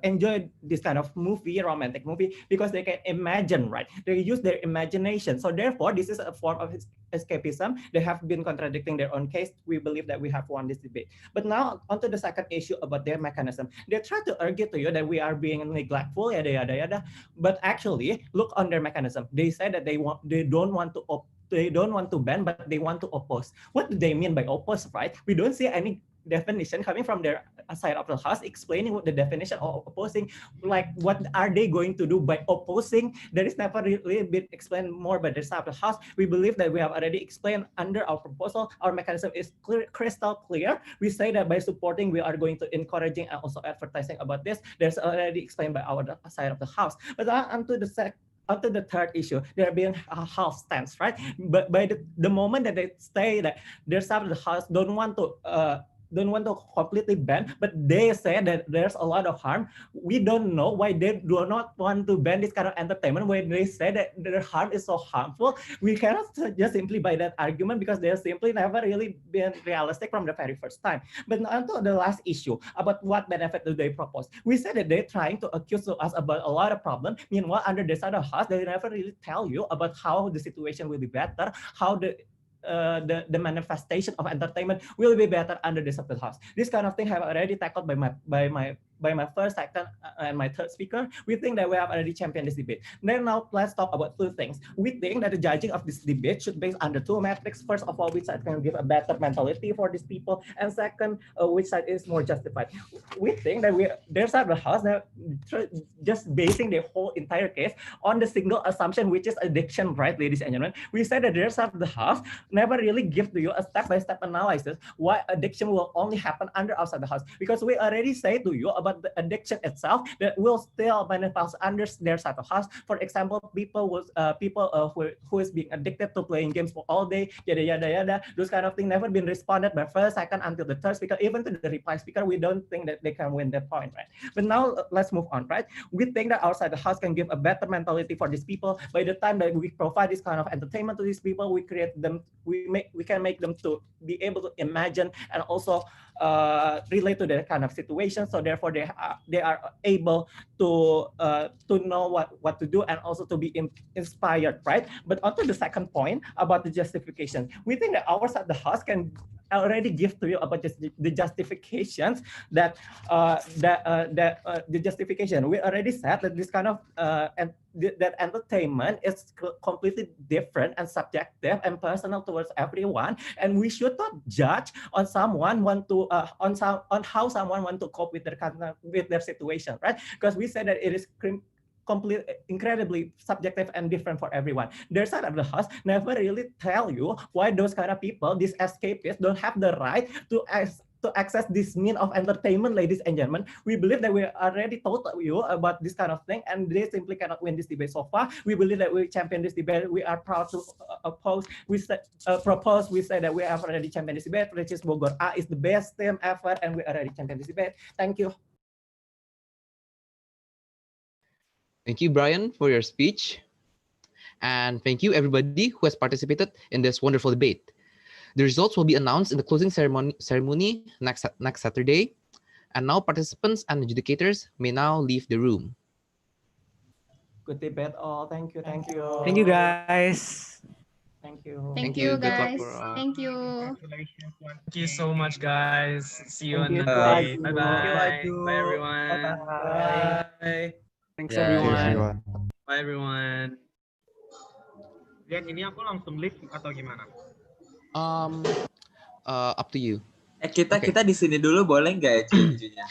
enjoy this kind of movie, romantic movie, because they can imagine, right? They use their imagination. So therefore, this is a form of escapism. They have been contradicting their own case. We believe that we have won this debate. But now onto the second issue about their mechanism. They try to argue to you that we are being neglectful, yada yada yada. But actually, look on their mechanism. They say that they don't want to ban, but they want to oppose. What do they mean by oppose, right? We don't see any definition coming from their side of the house, explaining what the definition of opposing, like what are they going to do by opposing. There is never really been explained more by the side of the house. We believe that we have already explained under our proposal. Our mechanism is crystal clear. We say that by supporting, we are going to encouraging and also advertising about this. There's already explained by our side of the house. But onto the third issue, they're being a half stance, right? But by the moment that they say that their side of the house don't want to completely ban, but they say that there's a lot of harm. We don't know why they do not want to ban this kind of entertainment when they say that their harm is so harmful. We cannot just simply buy that argument because they simply never really been realistic from the very first time. But on to the last issue about what benefit do they propose. We said that they're trying to accuse us about a lot of problems. Meanwhile, under the side of house, they never really tell you about how the situation will be better, how the manifestation of entertainment will be better under the subtle house. This kind of thing have already tackled by my first, second, and my third speaker. We think that we have already championed this debate. Then now let's talk about two things. We think that the judging of this debate should be based on the two metrics. First of all, which side can give a better mentality for these people, and second, which side is more justified. We think that their side of the house now just basing the whole entire case on the single assumption, which is addiction, right, ladies and gentlemen? We said that their side of the house never really give to you a step-by-step analysis why addiction will only happen under outside the house, because we already say to you about the addiction itself that will still manifest under their side of house. For example, people who is being addicted to playing games for all day, yada. Those kind of things never been responded by first, second, until the third speaker. Even to the reply speaker, we don't think that they can win that point, right? But now let's move on, right? We think that outside the house can give a better mentality for these people. By the time that we provide this kind of entertainment to these people, we create them. We can make them to be able to imagine and also relate to that kind of situation. So therefore, they are able to know what to do and also to be inspired, right? But onto the second point about the justification, we think that our side of the house can already give to you about the justifications that the justification. We already said that this kind of that entertainment is completely different and subjective and personal towards everyone, and we should not judge on someone on how someone want to cope with their situation, right? Because we said that it is incredibly subjective and different for everyone. Their side of the house never really tell you why those kind of people, these escapists, don't have the right to access this mean of entertainment, ladies and gentlemen. We believe that we already told you about this kind of thing, and they simply cannot win this debate so far. We believe that we champion this debate. We are proud to propose. We say that we have already championed this debate, which is Bogor A is the best team ever, and we already championed this debate. Thank you. Thank you, Brian, for your speech. And thank you, everybody who has participated in this wonderful debate. The results will be announced in the closing ceremony next Saturday. And now participants and adjudicators may now leave the room. Good debate all. Thank you. Thank you, guys. Thank you. Thank you, guys. Good luck for all. Thank you. Thank you so much, guys. See you on the Bye. day. Bye-bye. Bye, everyone. Bye. Thanks, Yeah, everyone. Bye, everyone. Dan, ini aku langsung leave atau gimana? Up to you. Kita di sini dulu boleh nggak ya cucunya?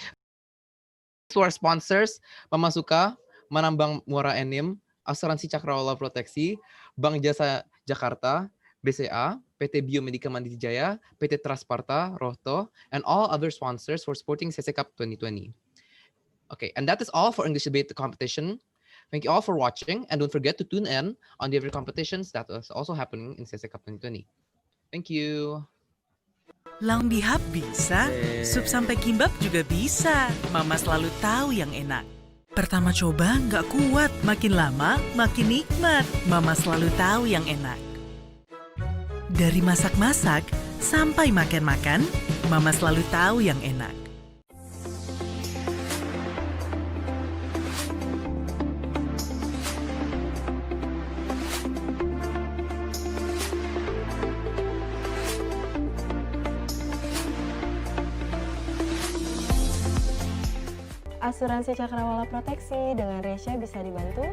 To our sponsors, Mama Suka, Manambang Muara Enim, Asuransi Cakrawala Proteksi, Bank Jasa Jakarta, BCA, PT Biomedika Mandiri Jaya, PT Trasparta, Rohto, and all other sponsors for supporting CC Cup 2020. Okay, and that is all for English debate competition. Thank you all for watching, and don't forget to tune in on the other competitions that is also happening in CC Cup 2020. Thank you. Lang bihap bisa, sup sampai kimbap juga bisa. Mama selalu tahu yang enak. Pertama coba nggak kuat, makin lama makin nikmat. Mama selalu tahu yang enak. Dari masak-masak sampai makan-makan, Mama selalu tahu yang enak. Asuransi Cakrawala Proteksi dengan Resya bisa dibantu?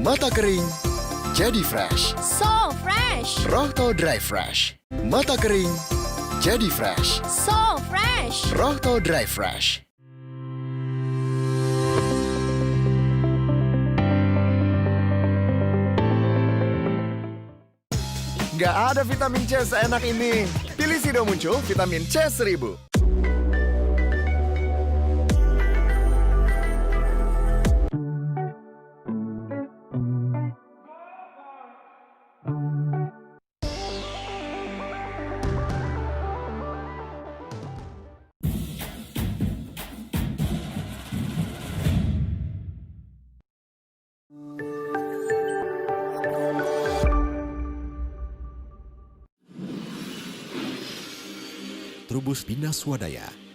Mata kering, jadi fresh. So fresh. Rohto Dry Fresh. Mata kering, jadi fresh. So fresh. Rohto Dry Fresh. Nggak ada vitamin C seenak ini. Pilih Sido Muncul vitamin C 1000. Trubus Bina Swadaya.